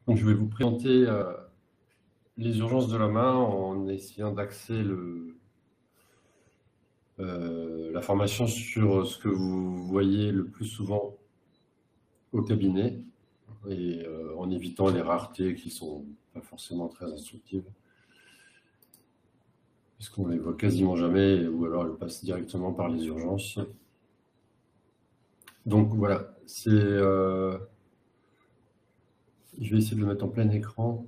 Donc, je vais vous présenter les urgences de la main en essayant d'axer l'information sur ce que vous voyez le plus souvent au cabinet et en évitant les raretés qui ne sont pas forcément très instructives, puisqu'on les voit quasiment jamais ou alors elles passent directement par les urgences. Donc voilà, je vais essayer de le mettre en plein écran.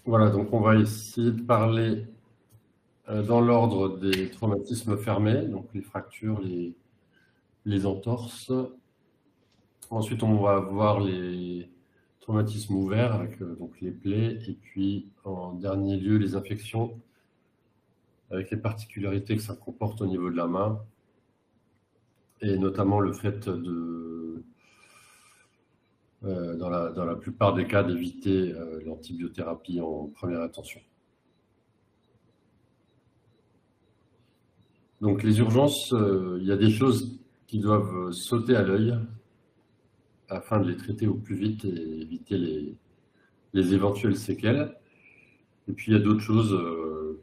Voilà, donc on va essayer de parler dans l'ordre des traumatismes fermés, donc les fractures, les entorses. Ensuite, on va voir les traumatismes ouverts avec donc les plaies, et puis en dernier lieu, les infections avec les particularités que ça comporte au niveau de la main, et notamment le fait de, dans la plupart des cas, d'éviter l'antibiothérapie en première intention. Donc les urgences, il y a des choses qui doivent sauter à l'œil afin de les traiter au plus vite et éviter les éventuelles séquelles. Et puis il y a d'autres choses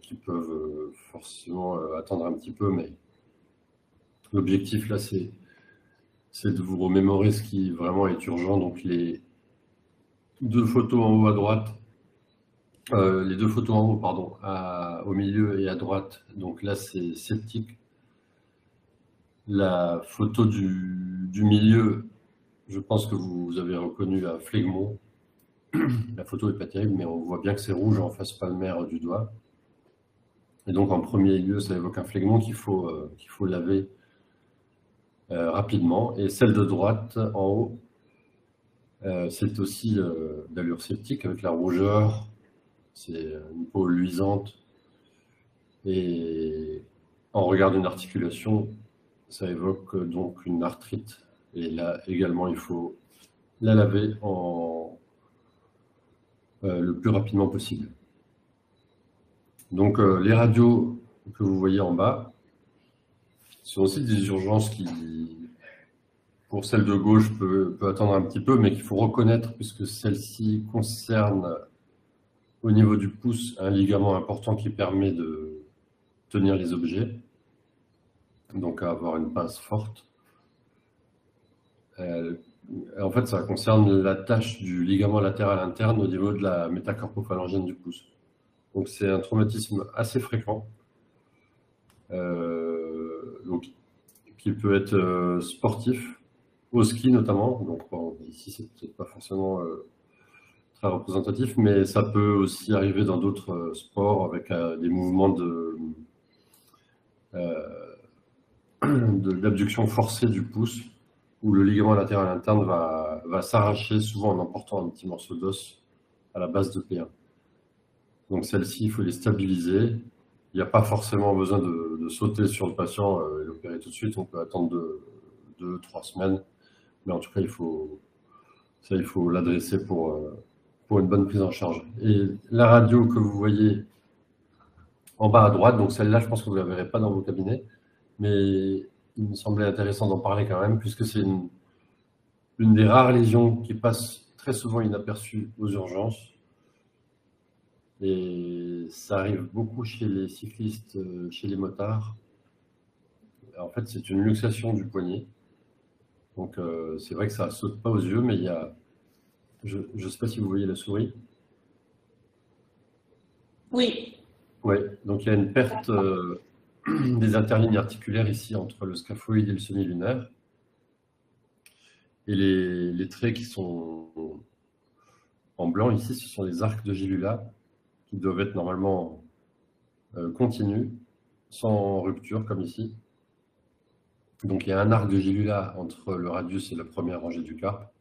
qui peuvent forcément attendre un petit peu, mais l'objectif là, c'est de vous remémorer ce qui vraiment est urgent. Donc les deux photos en haut à droite, les deux photos en haut, pardon, au milieu et à droite, donc là c'est septique. La photo du milieu, je pense que vous avez reconnu un phlegmon. La photo n'est pas terrible, mais on voit bien que c'est rouge en face palmaire du doigt. Et donc, en premier lieu, ça évoque un phlegmon qu'il faut laver rapidement. Et celle de droite, en haut, c'est aussi d'allure septique avec la rougeur. C'est une peau luisante. Et en regard d'une articulation, ça évoque donc une arthrite. Et là, également, il faut la laver le plus rapidement possible. Donc, les radios que vous voyez en bas sont aussi des urgences qui, pour celle de gauche, peut attendre un petit peu, mais qu'il faut reconnaître puisque celle-ci concerne au niveau du pouce un ligament important qui permet de tenir les objets, donc à avoir une pince forte. En fait, ça concerne l'attache du ligament latéral interne au niveau de la métacarpophalangienne du pouce. Donc c'est un traumatisme assez fréquent, donc, qui peut être sportif, au ski notamment. Donc bon, ici, c'est peut-être pas forcément très représentatif, mais ça peut aussi arriver dans d'autres sports avec des mouvements d'abduction forcée du pouce, où le ligament latéral interne va s'arracher, souvent en emportant un petit morceau d'os à la base de P1. Donc celles-ci, il faut les stabiliser. Il n'y a pas forcément besoin de sauter sur le patient et l'opérer tout de suite. On peut attendre 2-3 semaines. Mais en tout cas, il faut l'adresser pour une bonne prise en charge. Et la radio que vous voyez en bas à droite, donc celle-là, je pense que vous ne la verrez pas dans vos cabinets, mais il me semblait intéressant d'en parler quand même, puisque c'est une des rares lésions qui passe très souvent inaperçue aux urgences. Et ça arrive beaucoup chez les cyclistes, chez les motards. En fait, c'est une luxation du poignet. Donc, c'est vrai que ça ne saute pas aux yeux, mais il y a... Je ne sais pas si vous voyez la souris. Oui. Oui, donc il y a une perte des interlignes articulaires ici entre le scaphoïde et le semi-lunaire. Et les traits qui sont en blanc ici, ce sont les arcs de Gilula qui doivent être normalement continus, sans rupture comme ici. Donc il y a un arc de Gilula entre le radius et la première rangée du carpe,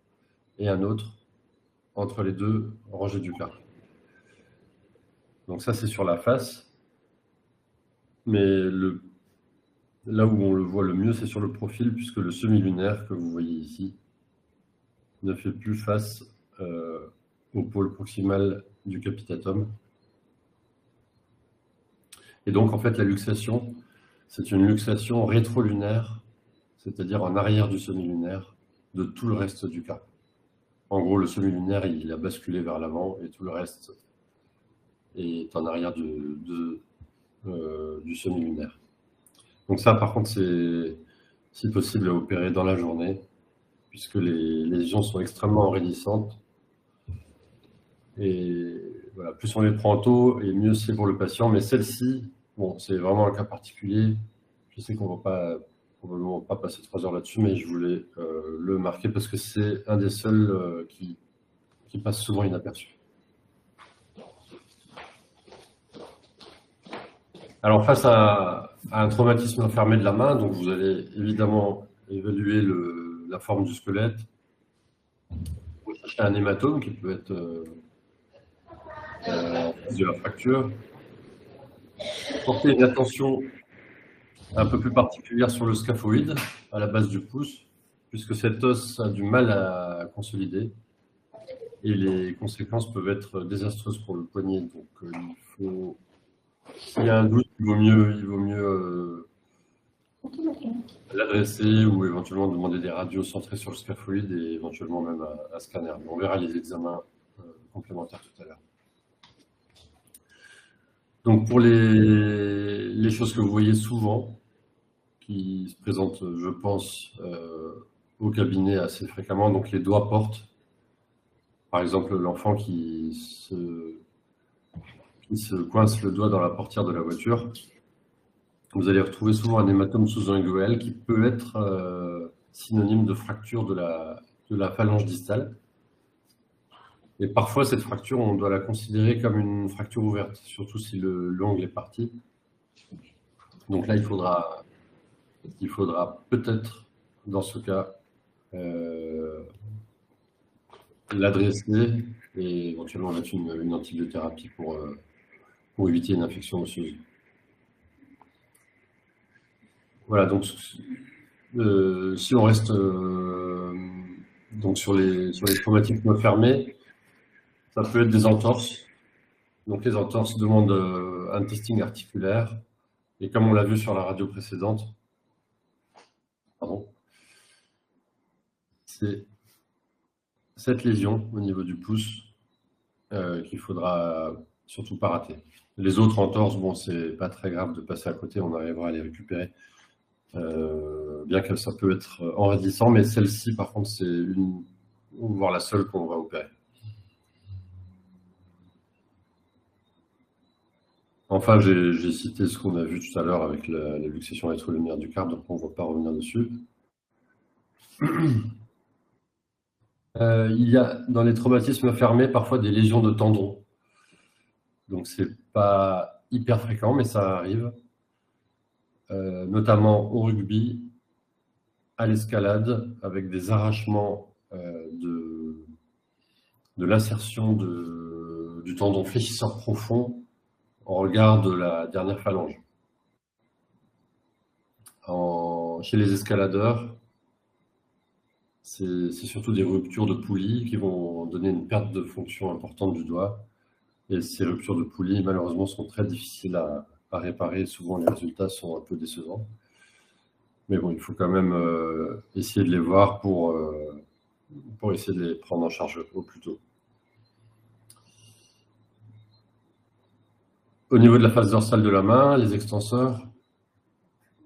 et un autre entre les deux rangées du carpe. Donc ça, c'est sur la face. Mais là où on le voit le mieux, c'est sur le profil, puisque le semi-lunaire que vous voyez ici ne fait plus face au pôle proximal du capitatum. Et donc, en fait, la luxation c'est une luxation rétrolunaire, c'est-à-dire en arrière du semi-lunaire, de tout le reste du carpe. En gros, le semi-lunaire, il a basculé vers l'avant et tout le reste est en arrière du semi-lunaire. Donc ça, par contre, c'est si possible à opérer dans la journée, puisque les lésions sont extrêmement enraidissantes. Et voilà, plus on les prend tôt, et mieux c'est pour le patient. Mais celle-ci, bon, c'est vraiment un cas particulier. Je sais qu'on ne va probablement pas passer 3 heures là-dessus, mais je voulais le marquer parce que c'est un des seuls qui passe souvent inaperçu. Alors, face à un traumatisme infirmé de la main, donc vous allez évidemment évaluer la forme du squelette. Vous cherchez un hématome qui peut être de la fracture. Portez une attention un peu plus particulière sur le scaphoïde, à la base du pouce, puisque cet os a du mal à consolider. Et les conséquences peuvent être désastreuses pour le poignet. Donc, il faut... S'il y a un doute, il vaut mieux l'adresser ou éventuellement demander des radios centrées sur le scaphoïde et éventuellement même un scanner. Mais on verra les examens complémentaires tout à l'heure. Donc pour les choses que vous voyez souvent, qui se présentent, je pense, au cabinet assez fréquemment, donc les doigts portes. Par exemple, l'enfant qui se coince le doigt dans la portière de la voiture. Vous allez retrouver souvent un hématome sous-inguéal qui peut être synonyme de fracture de la phalange distale. Et parfois, cette fracture, on doit la considérer comme une fracture ouverte, surtout si l'ongle est parti. Donc là, il faudra peut-être, dans ce cas, l'adresser et éventuellement mettre une antibiothérapie pour éviter une infection osseuse. Voilà, donc si on reste donc sur les traumatismes fermés, ça peut être des entorses. Donc les entorses demandent un testing articulaire. Et comme on l'a vu sur la radio précédente, c'est cette lésion au niveau du pouce qu'il faudra surtout pas rater. Les autres entorses, bon, c'est pas très grave de passer à côté, on arrivera à les récupérer. Bien que ça peut être enraidissant, mais celle-ci, par contre, c'est voire la seule qu'on va opérer. Enfin, j'ai cité ce qu'on a vu tout à l'heure avec la luxation rétrolunaire du carpe, donc on ne va pas revenir dessus. Il y a dans les traumatismes fermés parfois des lésions de tendons. Donc c'est pas hyper fréquent, mais ça arrive. Notamment au rugby, à l'escalade, avec des arrachements de l'insertion du tendon fléchisseur profond en regard de la dernière phalange. Chez les escaladeurs, c'est surtout des ruptures de poulies qui vont donner une perte de fonction importante du doigt. Et ces ruptures de poulies, malheureusement, sont très difficiles à réparer. Souvent, les résultats sont un peu décevants. Mais bon, il faut quand même essayer de les voir pour essayer de les prendre en charge au plus tôt. Au niveau de la face dorsale de la main, les extenseurs.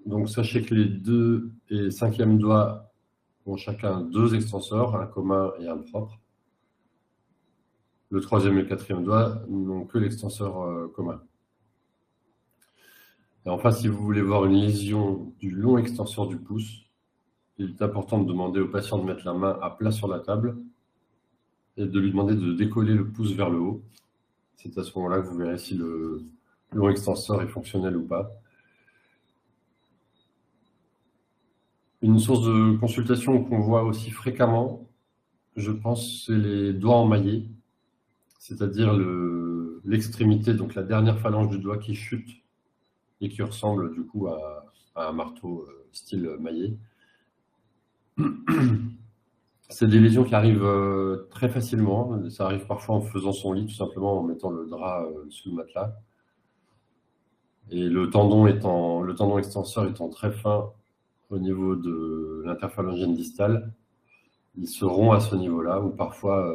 Donc, sachez que les 2 et 5e doigts ont chacun 2 extenseurs, un commun et un propre. Le 3e et le 4e doigt n'ont que l'extenseur commun. Et enfin, si vous voulez voir une lésion du long extenseur du pouce, il est important de demander au patient de mettre la main à plat sur la table et de lui demander de décoller le pouce vers le haut. C'est à ce moment-là que vous verrez si le long extenseur est fonctionnel ou pas. Une source de consultation qu'on voit aussi fréquemment, je pense, c'est les doigts emmaillés, c'est-à-dire l'extrémité, donc la dernière phalange du doigt qui chute et qui ressemble du coup à un marteau style maillé. C'est des lésions qui arrivent très facilement. Ça arrive parfois en faisant son lit, tout simplement en mettant le drap sous le matelas. Et le tendon extenseur étant très fin au niveau de l'interphalangienne distale, il se rompt à ce niveau-là, ou parfois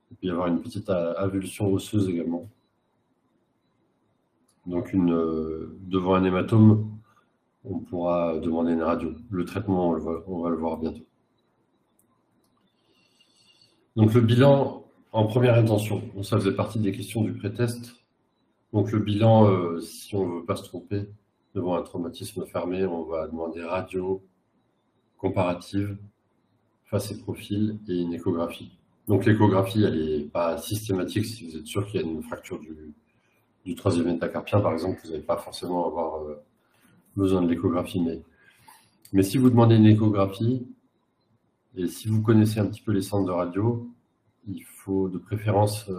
il peut y avoir une petite avulsion osseuse également. Donc devant un hématome, on pourra demander une radio. Le traitement, on va le voir bientôt. Donc le bilan en première intention, ça faisait partie des questions du pré-test. Donc le bilan, si on ne veut pas se tromper, devant un traumatisme fermé, on va demander radio comparative, face et profil et une échographie. Donc l'échographie, elle n'est pas systématique. Si vous êtes sûr qu'il y a une fracture du troisième métacarpien, par exemple, vous n'allez pas forcément avoir besoin de l'échographie. Mais si vous demandez une échographie, et si vous connaissez un petit peu les centres de radio, il faut de préférence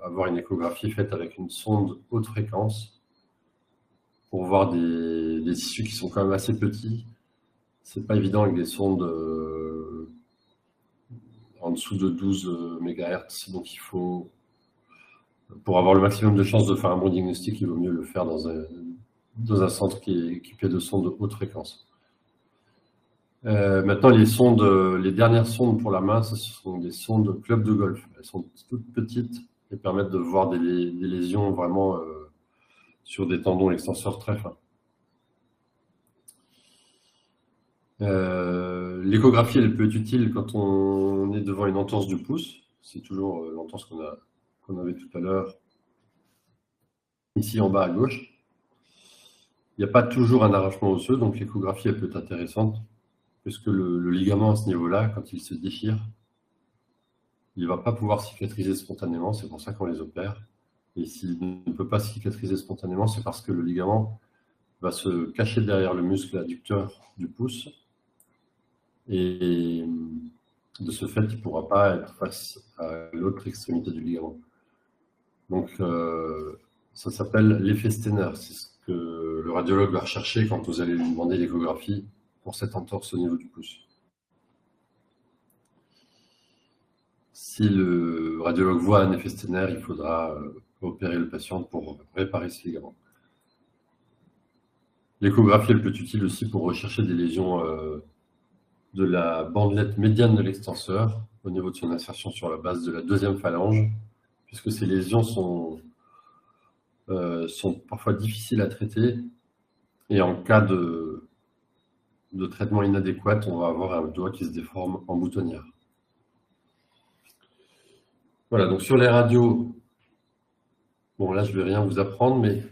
avoir une échographie faite avec une sonde haute fréquence pour voir des tissus qui sont quand même assez petits. C'est pas évident avec des sondes en dessous de 12 MHz, donc il faut, pour avoir le maximum de chances de faire un bon diagnostic, il vaut mieux le faire dans un centre qui est équipé de sondes de haute fréquence. Maintenant, les dernières sondes pour la main, ce sont des sondes club de golf. Elles sont toutes petites et permettent de voir des lésions vraiment sur des tendons extenseurs très fins. L'échographie, elle peut être utile quand on est devant une entorse du pouce. C'est toujours l'entorse qu'on avait tout à l'heure, ici en bas à gauche. Il n'y a pas toujours un arrachement osseux, donc l'échographie, elle peut être intéressante, puisque le ligament à ce niveau-là, quand il se déchire, il ne va pas pouvoir cicatriser spontanément, c'est pour ça qu'on les opère. Et s'il ne peut pas cicatriser spontanément, c'est parce que le ligament va se cacher derrière le muscle adducteur du pouce. Et de ce fait, il ne pourra pas être face à l'autre extrémité du ligament. Donc, ça s'appelle l'effet Steiner. C'est ce que le radiologue va rechercher quand vous allez lui demander l'échographie pour cette entorse au niveau du pouce. Si le radiologue voit un effet Steiner, il faudra opérer le patient pour réparer ce ligament. L'échographie, elle peut être utile aussi pour rechercher des lésions de la bandelette médiane de l'extenseur au niveau de son insertion sur la base de la deuxième phalange, puisque ces lésions sont parfois difficiles à traiter, et en cas de traitement inadéquat, on va avoir un doigt qui se déforme en boutonnière. Voilà, donc sur les radios, bon là je ne vais rien vous apprendre, mais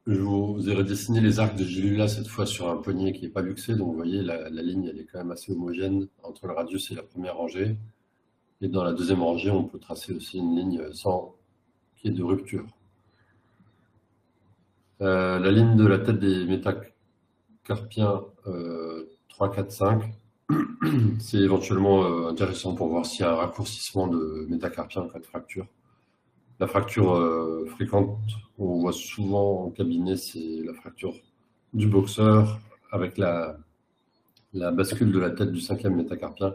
je vous ai redessiné les arcs de Gilula cette fois sur un poignet qui n'est pas luxé, donc vous voyez la ligne elle est quand même assez homogène entre le radius et la première rangée, et dans la deuxième rangée on peut tracer aussi une ligne sans qu'il y ait de rupture. La ligne de la tête des métacarpiens 3, 4, 5, c'est éventuellement intéressant pour voir s'il y a un raccourcissement de métacarpien en cas de fracture. La fracture fréquente, on voit souvent en cabinet, c'est la fracture du boxeur avec la bascule de la tête du 5e métacarpien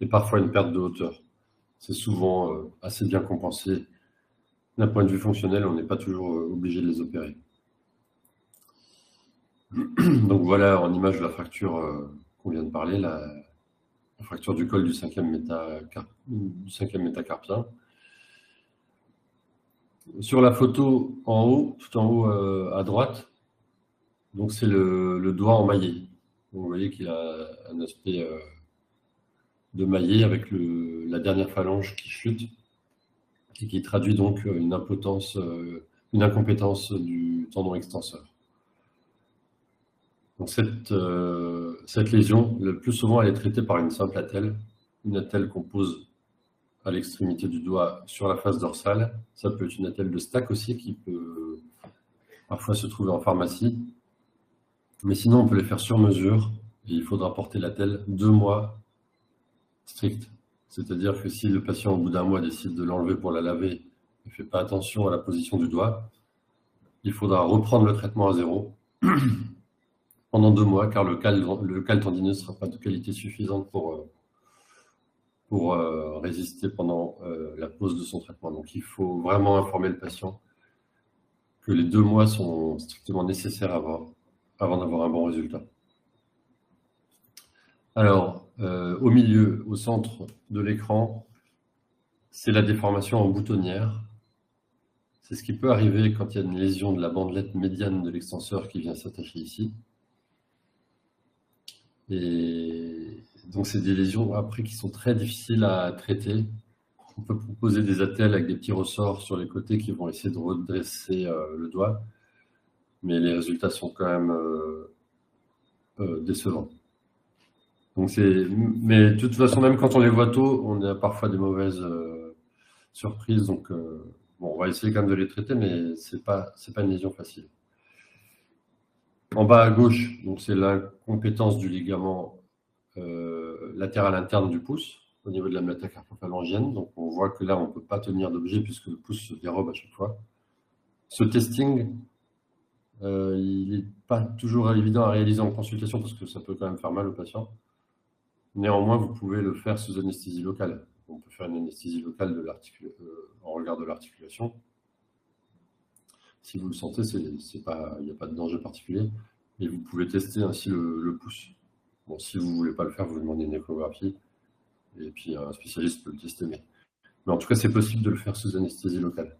et parfois une perte de hauteur. C'est souvent assez bien compensé. D'un point de vue fonctionnel, on n'est pas toujours obligé de les opérer. Donc voilà en image la fracture qu'on vient de parler, la fracture du col du 5e métacarpien. Sur la photo en haut, tout en haut à droite, donc c'est le doigt emmaillé. Donc vous voyez qu'il a un aspect de maillet avec la dernière phalange qui chute et qui traduit donc une incompétence du tendon extenseur. Donc cette lésion, le plus souvent, elle est traitée par une simple attelle, une attelle qu'on pose à l'extrémité du doigt sur la face dorsale. Ça peut être une attelle de Stack aussi qui peut parfois se trouver en pharmacie. Mais sinon, on peut les faire sur mesure et il faudra porter l'attelle 2 mois strict. C'est-à-dire que si le patient, au bout d'1 mois, décide de l'enlever pour la laver et ne fait pas attention à la position du doigt, il faudra reprendre le traitement à zéro pendant 2 mois, car le cal tendineux ne sera pas de qualité suffisante pour résister pendant la pause de son traitement. Donc il faut vraiment informer le patient que les 2 mois sont strictement nécessaires avant d'avoir un bon résultat. Alors, au milieu, au centre de l'écran, c'est la déformation en boutonnière. C'est ce qui peut arriver quand il y a une lésion de la bandelette médiane de l'extenseur qui vient s'attacher ici. Et donc, c'est des lésions après qui sont très difficiles à traiter. On peut proposer des attelles avec des petits ressorts sur les côtés qui vont essayer de redresser le doigt, mais les résultats sont quand même décevants. Donc mais de toute façon, même quand on les voit tôt, on a parfois des mauvaises surprises. Donc, bon, on va essayer quand même de les traiter, mais c'est pas une lésion facile. En bas à gauche, donc c'est l'incompétence du ligament latéral interne du pouce au niveau de la métacarpophalangienne. Donc, on voit que là, on ne peut pas tenir d'objet puisque le pouce se dérobe à chaque fois. Ce testing, il n'est pas toujours évident à réaliser en consultation parce que ça peut quand même faire mal au patient. Néanmoins, vous pouvez le faire sous anesthésie locale. On peut faire une anesthésie locale en regard de l'articulation. Si vous le sentez, il n'y a pas de danger particulier. Et vous pouvez tester ainsi le pouce. Bon, si vous ne voulez pas le faire, vous demandez une échographie. Et puis un spécialiste peut le tester. Mais en tout cas, c'est possible de le faire sous anesthésie locale.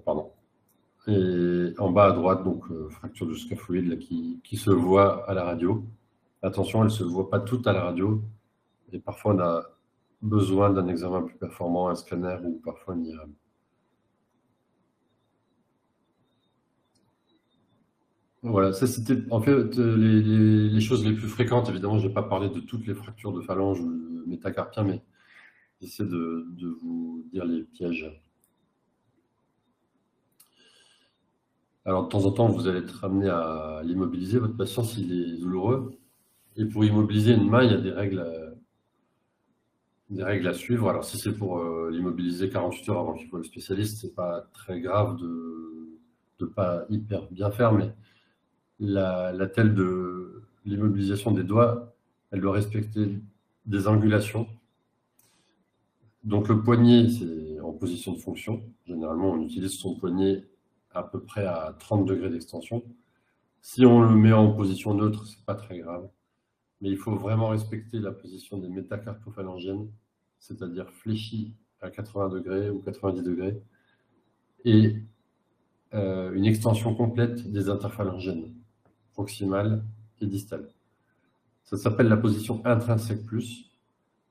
Pardon. Et en bas à droite, donc fracture du scaphoïde là, qui se voit à la radio. Attention, elle ne se voit pas toute à la radio. Et parfois, on a besoin d'un examen plus performant, un scanner ou parfois un IRM. Voilà, ça c'était en fait les choses les plus fréquentes. Évidemment, je n'ai pas parlé de toutes les fractures de phalange ou de métacarpien, mais j'essaie de vous dire les pièges. Alors, de temps en temps, vous allez être amené à l'immobiliser, votre patient, s'il est douloureux. Et pour immobiliser une main, il y a des règles à suivre. Alors, si c'est pour l'immobiliser 48 heures avant qu'il voie le spécialiste, c'est pas très grave de ne pas hyper bien faire, mais la telle de l'immobilisation des doigts, elle doit respecter des angulations. Donc, le poignet, c'est en position de fonction. Généralement, on utilise son poignet à peu près à 30 degrés d'extension. Si on le met en position neutre, c'est pas très grave. Mais il faut vraiment respecter la position des métacarpophalangiennes, c'est-à-dire fléchie à 80 degrés ou 90 degrés, et une extension complète des interphalangiennes, proximale et distale. Ça s'appelle la position intrinsèque plus,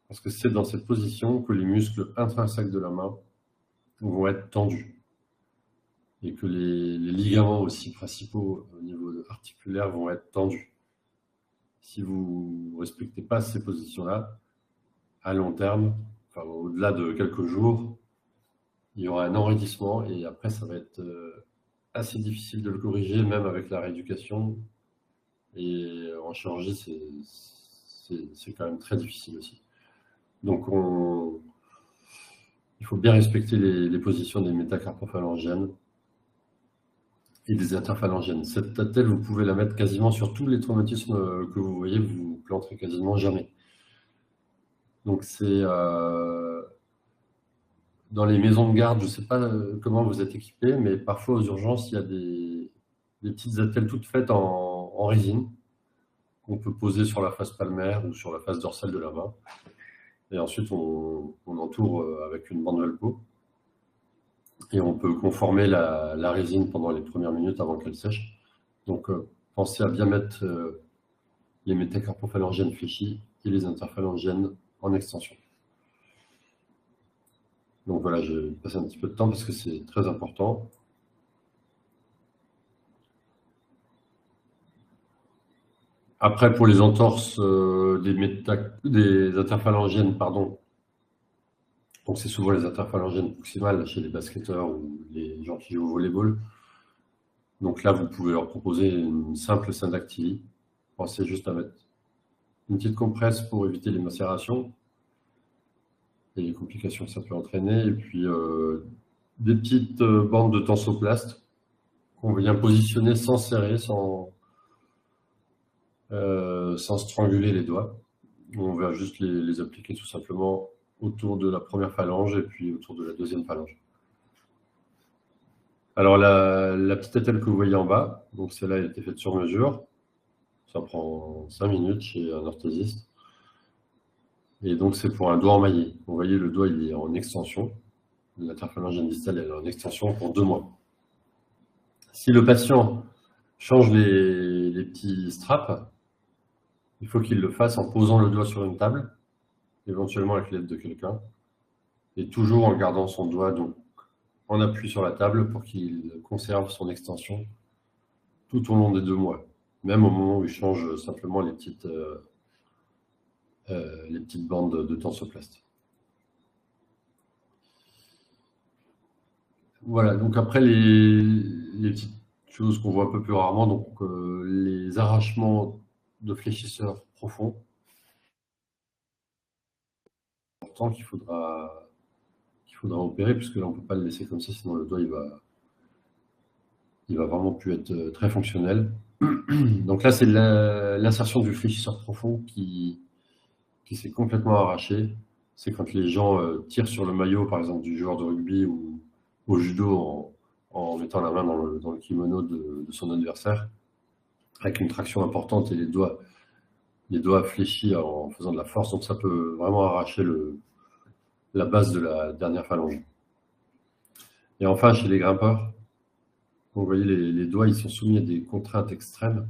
parce que c'est dans cette position que les muscles intrinsèques de la main vont être tendus, et que les ligaments aussi principaux au niveau articulaire vont être tendus. Si vous ne respectez pas ces positions-là, à long terme, enfin, au-delà de quelques jours, il y aura un enraidissement et après, ça va être assez difficile de le corriger, même avec la rééducation. Et en chirurgie, c'est quand même très difficile aussi. Donc, il faut bien respecter les positions des métacarpophalangiennes et des interphalangiennes. Cette attelle, vous pouvez la mettre quasiment sur tous les traumatismes que vous voyez, vous ne planterez quasiment jamais. Donc c'est dans les maisons de garde, je ne sais pas comment vous êtes équipés, mais parfois aux urgences, il y a des petites attelles toutes faites en résine qu'on peut poser sur la face palmaire ou sur la face dorsale de la main. Et ensuite, on entoure avec une bande Velcro. Et on peut conformer la résine pendant les premières minutes avant qu'elle sèche. Donc, pensez à bien mettre les métacarpophalangiennes fléchies et les interphalangiennes en extension. Donc voilà, je vais passer un petit peu de temps parce que c'est très important. Après, pour les entorses des interphalangiennes, pardon, donc c'est souvent les interphalangiennes proximales chez les basketteurs ou les gens qui jouent au volleyball. Donc là, vous pouvez leur proposer une simple syndactylie. Pensez juste à mettre une petite compresse pour éviter les macérations et les complications que ça peut entraîner. Et puis des petites bandes de tensoplaste qu'on vient positionner sans serrer, sans stranguler les doigts. On va juste les appliquer tout simplement autour de la première phalange et puis autour de la deuxième phalange. Alors, la petite attelle que vous voyez en bas, donc celle-là, elle a été faite sur mesure. Ça prend 5 minutes chez un orthésiste. Et donc, c'est pour un doigt emmaillé. Vous voyez, le doigt, il est en extension. L'interphalangienne distale, elle est en extension pour 2 mois. Si le patient change les petits straps, il faut qu'il le fasse en posant le doigt sur une table, éventuellement avec l'aide de quelqu'un, et toujours en gardant son doigt donc, en appui sur la table pour qu'il conserve son extension tout au long des 2 mois, même au moment où il change simplement les petites bandes de tensoplast. Voilà, donc après les petites choses qu'on voit un peu plus rarement, donc les arrachements de fléchisseurs profonds, important qu'il faudra opérer, puisque là on ne peut pas le laisser comme ça, sinon le doigt il va vraiment plus être très fonctionnel. Donc là c'est l'insertion du fléchisseur profond qui s'est complètement arraché. C'est quand les gens tirent sur le maillot, par exemple, du joueur de rugby ou au judo en mettant la main dans le kimono de son adversaire, avec une traction importante et les doigts fléchis en faisant de la force. Donc ça peut vraiment arracher la base de la dernière phalange. Et enfin, chez les grimpeurs, vous voyez, les doigts, ils sont soumis à des contraintes extrêmes.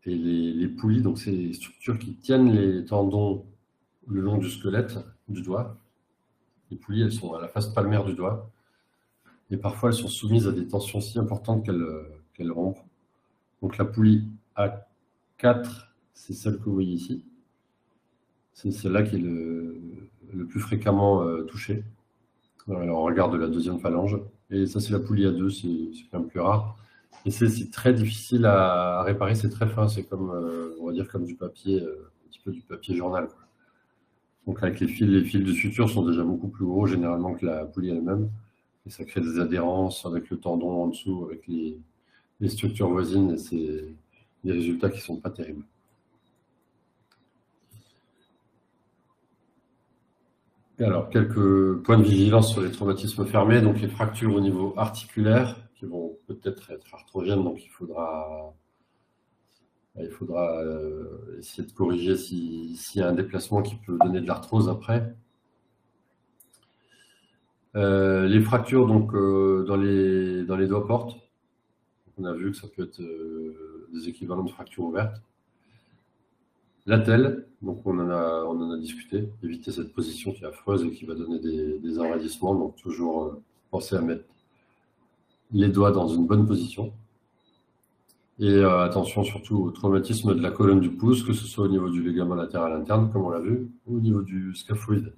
Et les poulies, donc c'est les structures qui tiennent les tendons le long du squelette du doigt. Les poulies, elles sont à la face palmaire du doigt. Et parfois, elles sont soumises à des tensions si importantes qu'elles rompent. Donc la poulie A4, c'est celle que vous voyez ici. C'est celle-là qui est le plus fréquemment touchée. Alors, on regarde la deuxième phalange. Et ça, c'est la poulie A2, c'est quand même plus rare. Et c'est très difficile à réparer, c'est très fin. C'est comme, on va dire, comme du papier, un petit peu du papier journal, quoi. Donc avec les fils de suture sont déjà beaucoup plus gros généralement que la poulie elle-même. Et ça crée des adhérences avec le tendon en dessous, avec les structures voisines, et c'est des résultats qui ne sont pas terribles. Et alors, quelques points de vigilance sur les traumatismes fermés, donc les fractures au niveau articulaire, qui vont peut-être être arthrogènes, donc il faudra essayer de corriger s'il y a un déplacement qui peut donner de l'arthrose après. Les fractures donc, dans les doigts portes, on a vu que ça peut être des équivalents de fractures ouvertes. L'attelle, donc on en a discuté, éviter cette position qui est affreuse et qui va donner des enraidissements, donc toujours penser à mettre les doigts dans une bonne position. Et attention surtout au traumatisme de la colonne du pouce, que ce soit au niveau du ligament latéral interne, comme on l'a vu, ou au niveau du scaphoïde.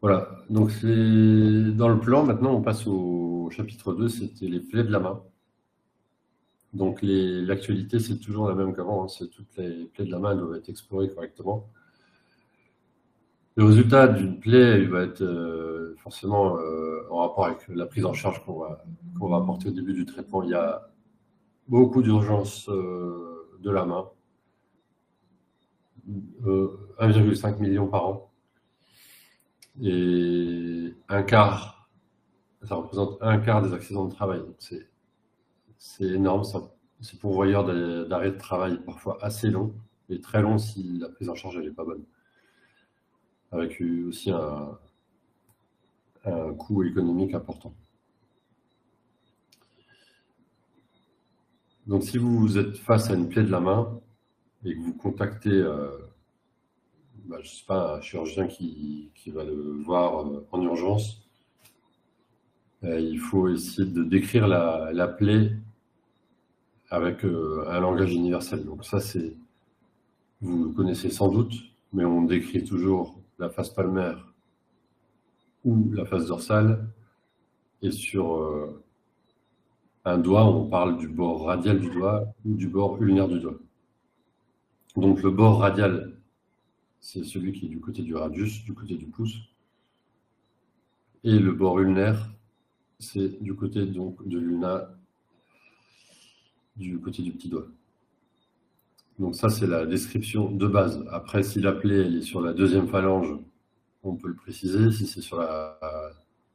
Voilà, donc dans le plan, maintenant on passe au chapitre 2, c'était les plaies de la main. Donc l'actualité, c'est toujours la même qu'avant, hein, c'est toutes les plaies de la main doivent être explorées correctement. Le résultat d'une plaie il va être forcément en rapport avec la prise en charge qu'on va apporter au début du traitement. Il y a beaucoup d'urgences de la main, 1,5 million par an. Et ça représente un quart des accidents de travail. Donc c'est énorme, c'est pourvoyeur d'arrêt de travail parfois assez long et très long si la prise en charge n'est pas bonne. Avec aussi un coût économique important. Donc si vous êtes face à une plaie de la main et que vous contactez, je ne sais pas, un chirurgien qui va le voir en urgence, il faut essayer de décrire la plaie avec un langage universel. Donc ça, vous le connaissez sans doute, mais on décrit toujours la face palmaire ou la face dorsale, et sur un doigt, on parle du bord radial du doigt ou du bord ulnaire du doigt. Donc le bord radial, c'est celui qui est du côté du radius, du côté du pouce, et le bord ulnaire, c'est du côté donc de l'ulna, du côté du petit doigt. Donc ça, c'est la description de base. Après, si la plaie elle est sur la deuxième phalange, on peut le préciser. Si c'est sur la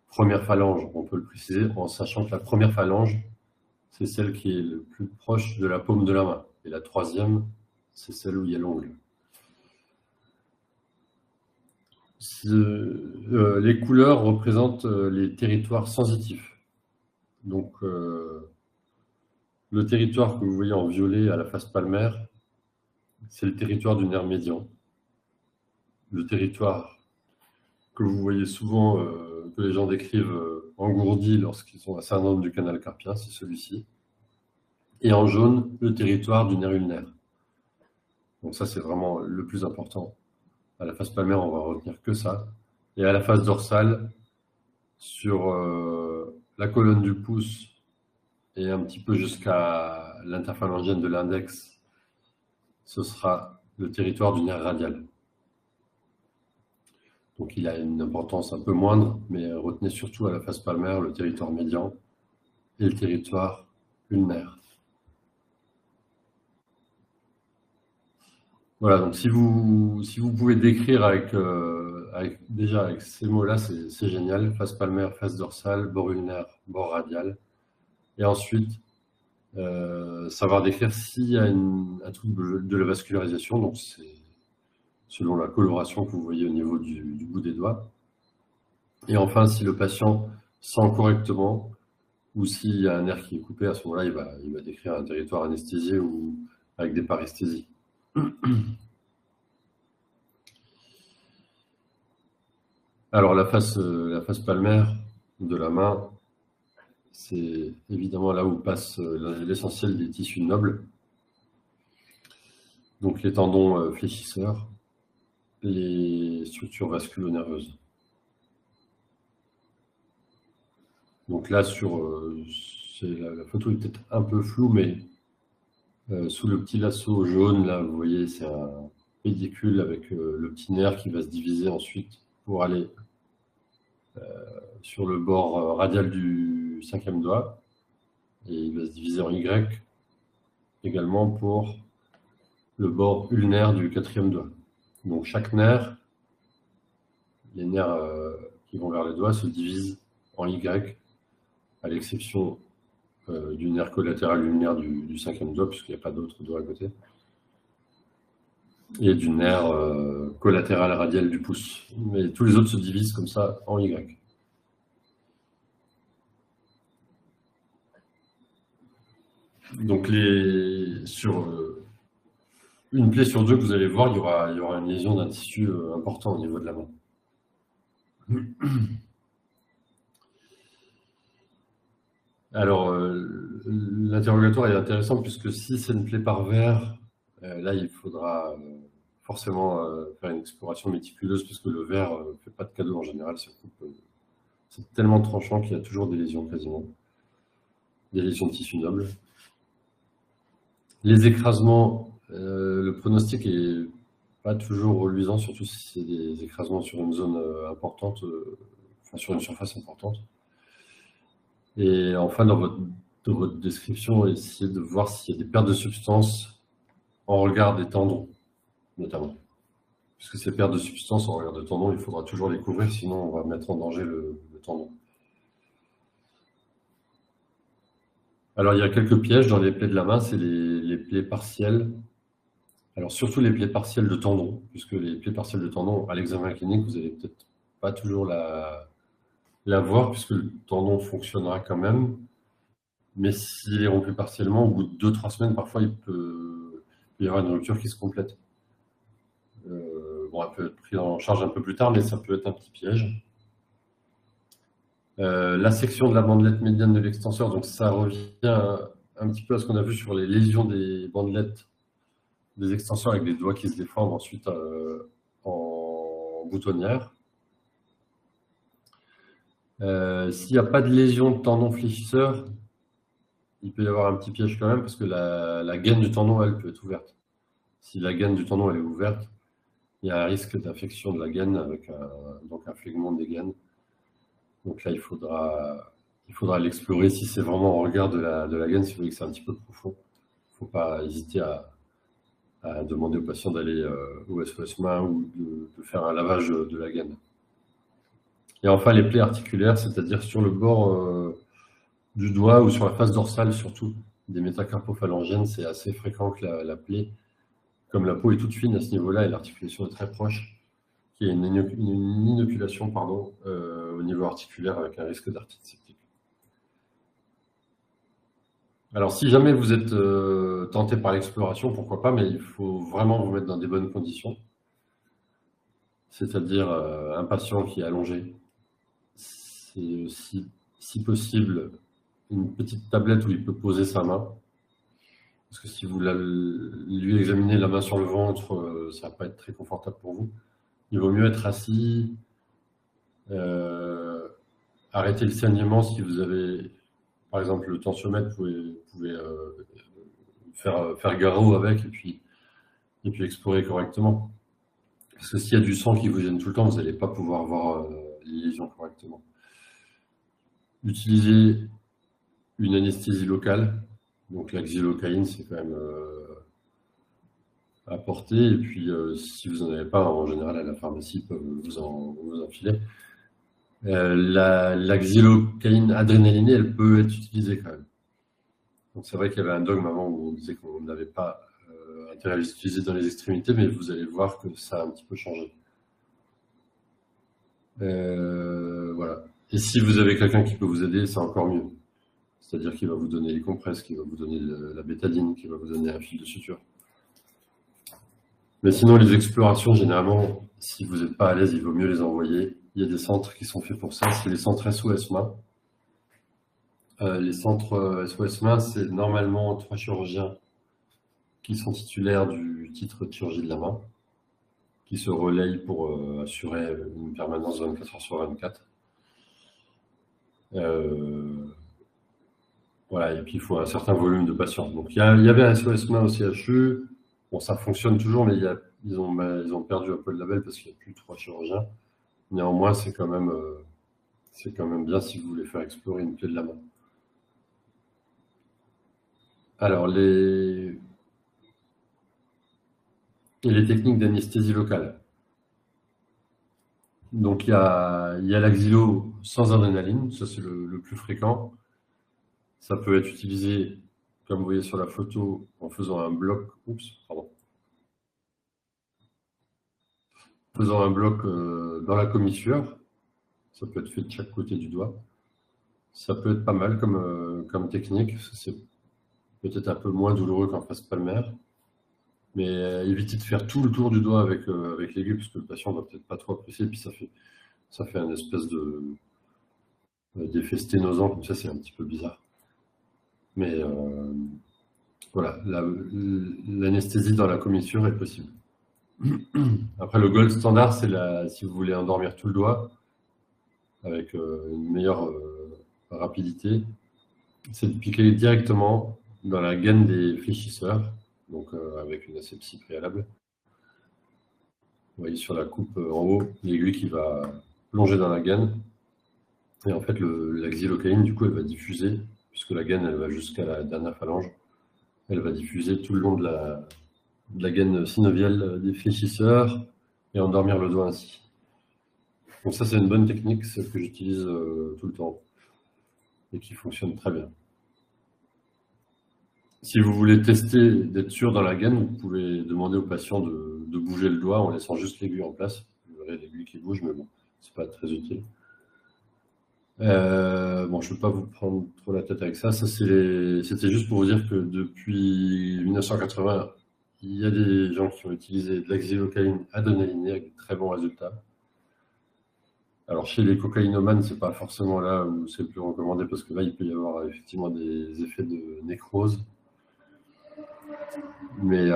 première phalange, on peut le préciser en sachant que la première phalange, c'est celle qui est le plus proche de la paume de la main. Et la troisième, c'est celle où il y a l'ongle. Les couleurs représentent les territoires sensitifs. Donc, le territoire que vous voyez en violet à la face palmaire, c'est le territoire du nerf médian. Le territoire que vous voyez souvent, que les gens décrivent engourdi lorsqu'ils ont un syndrome du canal carpien, c'est celui-ci. Et en jaune, le territoire du nerf ulnaire. Donc ça, c'est vraiment le plus important. À la face palmaire, on va retenir que ça. Et à la face dorsale, sur la colonne du pouce et un petit peu jusqu'à l'interphalangienne de l'index, ce sera le territoire du nerf radial. Donc il a une importance un peu moindre, mais retenez surtout à la face palmaire le territoire médian et le territoire ulnaire. Voilà, donc si vous pouvez décrire déjà avec ces mots-là, c'est génial. Face palmaire, face dorsale, bord ulnaire, bord radial. Et ensuite, savoir décrire s'il y a un trouble de la vascularisation, donc c'est selon la coloration que vous voyez au niveau du bout des doigts. Et enfin, si le patient sent correctement, ou s'il y a un nerf qui est coupé, à ce moment-là, il va décrire un territoire anesthésié ou avec des paresthésies. Alors, la face palmaire de la main, c'est évidemment là où passe l'essentiel des tissus nobles. Donc, les tendons fléchisseurs, les structures vasculo-nerveuses. Donc là, la photo est peut-être un peu floue, mais sous le petit lasso jaune, là, vous voyez, c'est un pédicule avec le petit nerf qui va se diviser ensuite pour aller sur le bord radial du 5e doigt. Et il va se diviser en Y également pour le bord ulnaire du 4e doigt. Donc chaque nerf, les nerfs qui vont vers les doigts se divisent en Y, à l'exception du nerf collatéral ulnaire du 5e doigt, puisqu'il n'y a pas d'autres doigts à côté, et du nerf collatéral radial du pouce. Mais tous les autres se divisent comme ça en Y. Donc sur une plaie sur deux que vous allez voir, il y aura une lésion d'un tissu important au niveau de la main. Alors, l'interrogatoire est intéressant puisque si c'est une plaie par verre, là, il faudra forcément faire une exploration méticuleuse puisque le verre ne fait pas de cadeau en général. C'est tellement tranchant qu'il y a toujours des lésions quasiment, des lésions de tissu noble. Les écrasements, le pronostic est pas toujours reluisant, surtout si c'est des écrasements sur une zone importante, enfin sur une surface importante. Et enfin, dans votre description, essayez de voir s'il y a des pertes de substance en regard des tendons, notamment. Puisque ces pertes de substance en regard de tendons, il faudra toujours les couvrir, sinon on va mettre en danger le tendon. Alors, il y a quelques pièges dans les plaies de la main, c'est les plaies partielles. Alors, surtout les plaies partielles de tendons, puisque les plaies partielles de tendons, à l'examen clinique, vous n'allez peut-être pas toujours la voir, puisque le tendon fonctionnera quand même. Mais s'il est rompu partiellement, au bout de 2-3 semaines, parfois, il peut y avoir une rupture qui se complète. Bon, elle peut être prise en charge un peu plus tard, mais ça peut être un petit piège. La section de la bandelette médiane de l'extenseur, donc ça revient un petit peu à ce qu'on a vu sur les lésions des bandelettes des extenseurs avec les doigts qui se déforment ensuite en boutonnière. S'il n'y a pas de lésion de tendon fléchisseur, il peut y avoir un petit piège quand même parce que la gaine du tendon, elle, peut être ouverte. Si la gaine du tendon elle est ouverte, il y a un risque d'infection de la gaine avec donc un phlegmon des gaines. Donc là, il faudra l'explorer si c'est vraiment en regard de la gaine, si vous voyez que c'est un petit peu profond. Il ne faut pas hésiter à demander au patient d'aller au SOS main ou de faire un lavage de la gaine. Et enfin, les plaies articulaires, c'est-à-dire sur le bord du doigt ou sur la face dorsale surtout, des métacarpophalangiennes, c'est assez fréquent que la plaie, comme la peau est toute fine à ce niveau-là et l'articulation est très proche, qu'il y ait une inoculation au niveau articulaire avec un risque d'arthrite septique. Alors, si jamais vous êtes tenté par l'exploration, pourquoi pas, mais il faut vraiment vous mettre dans des bonnes conditions. C'est-à-dire un patient qui est allongé, c'est aussi, si possible, une petite tablette où il peut poser sa main. Parce que si vous lui examinez la main sur le ventre, ça ne va pas être très confortable pour vous. Il vaut mieux être assis, arrêter le saignement si vous avez, par exemple, le tensiomètre, vous pouvez faire garrot avec et puis explorer correctement. Parce que s'il y a du sang qui vous gêne tout le temps, vous n'allez pas pouvoir voir les lésions correctement. Utilisez une anesthésie locale. Donc la xylocaïne, c'est quand même à porter. Et puis, si vous n'en avez pas, en général, à la pharmacie, ils peuvent vous en filer. La xylocaïne adrénalinée, elle peut être utilisée quand même. Donc c'est vrai qu'il y avait un dogme avant où on disait qu'on n'avait pas intérêt à l'utiliser dans les extrémités, mais vous allez voir que ça a un petit peu changé. Voilà. Et si vous avez quelqu'un qui peut vous aider, c'est encore mieux. C'est-à-dire qu'il va vous donner les compresses, qu'il va vous donner la bétadine, qu'il va vous donner un fil de suture. Mais sinon, les explorations, généralement, si vous n'êtes pas à l'aise, il vaut mieux les envoyer. Il y a des centres qui sont faits pour ça, c'est les centres SOS main. Les centres SOS main, c'est normalement 3 chirurgiens qui sont titulaires du titre de chirurgie de la main, qui se relayent pour assurer une permanence 24 heures sur 24. Voilà, et puis il faut un certain volume de patients. Donc il y avait un SOS main au CHU. Bon, ça fonctionne toujours, mais ils ont perdu un peu le label parce qu'il n'y a plus 3 chirurgiens. Néanmoins, c'est quand même bien si vous voulez faire explorer une plaie de la main. Alors, les techniques d'anesthésie locale. Donc, il y a l'axilo sans adrénaline, ça c'est le plus fréquent. Ça peut être utilisé, comme vous voyez sur la photo, en faisant un bloc, dans la commissure. Ça peut être fait de chaque côté du doigt. Ça peut être pas mal comme technique. C'est peut-être un peu moins douloureux qu'en face palmaire. Mais évitez de faire tout le tour du doigt avec l'aiguille, parce que le patient ne va peut-être pas trop apprécier, puis ça fait un espèce d'effet sténosant, comme ça c'est un petit peu bizarre. Mais voilà, l'anesthésie dans la commissure est possible. Après, le gold standard, c'est si vous voulez endormir tout le doigt, avec une meilleure rapidité, c'est de piquer directement dans la gaine des fléchisseurs, donc avec une asepsie préalable. Vous voyez sur la coupe en haut, l'aiguille qui va plonger dans la gaine. Et en fait, la xylocaïne, du coup, elle va diffuser, puisque la gaine, elle va jusqu'à la dernière phalange, elle va diffuser tout le long de la gaine synoviale des fléchisseurs et endormir le doigt ainsi. Donc ça, c'est une bonne technique, celle que j'utilise tout le temps et qui fonctionne très bien. Si vous voulez tester d'être sûr dans la gaine, vous pouvez demander au patient de bouger le doigt en laissant juste l'aiguille en place. Vous verrez l'aiguille qui bouge, mais bon, c'est pas très utile. Bon, je ne veux pas vous prendre trop la tête avec ça. C'était juste pour vous dire que depuis 1980, il y a des gens qui ont utilisé de la xylocaïne adrénalinée avec de très bons résultats. Alors, chez les cocaïnomanes, ce n'est pas forcément là où c'est le plus recommandé, parce que là, il peut y avoir effectivement des effets de nécrose. Mais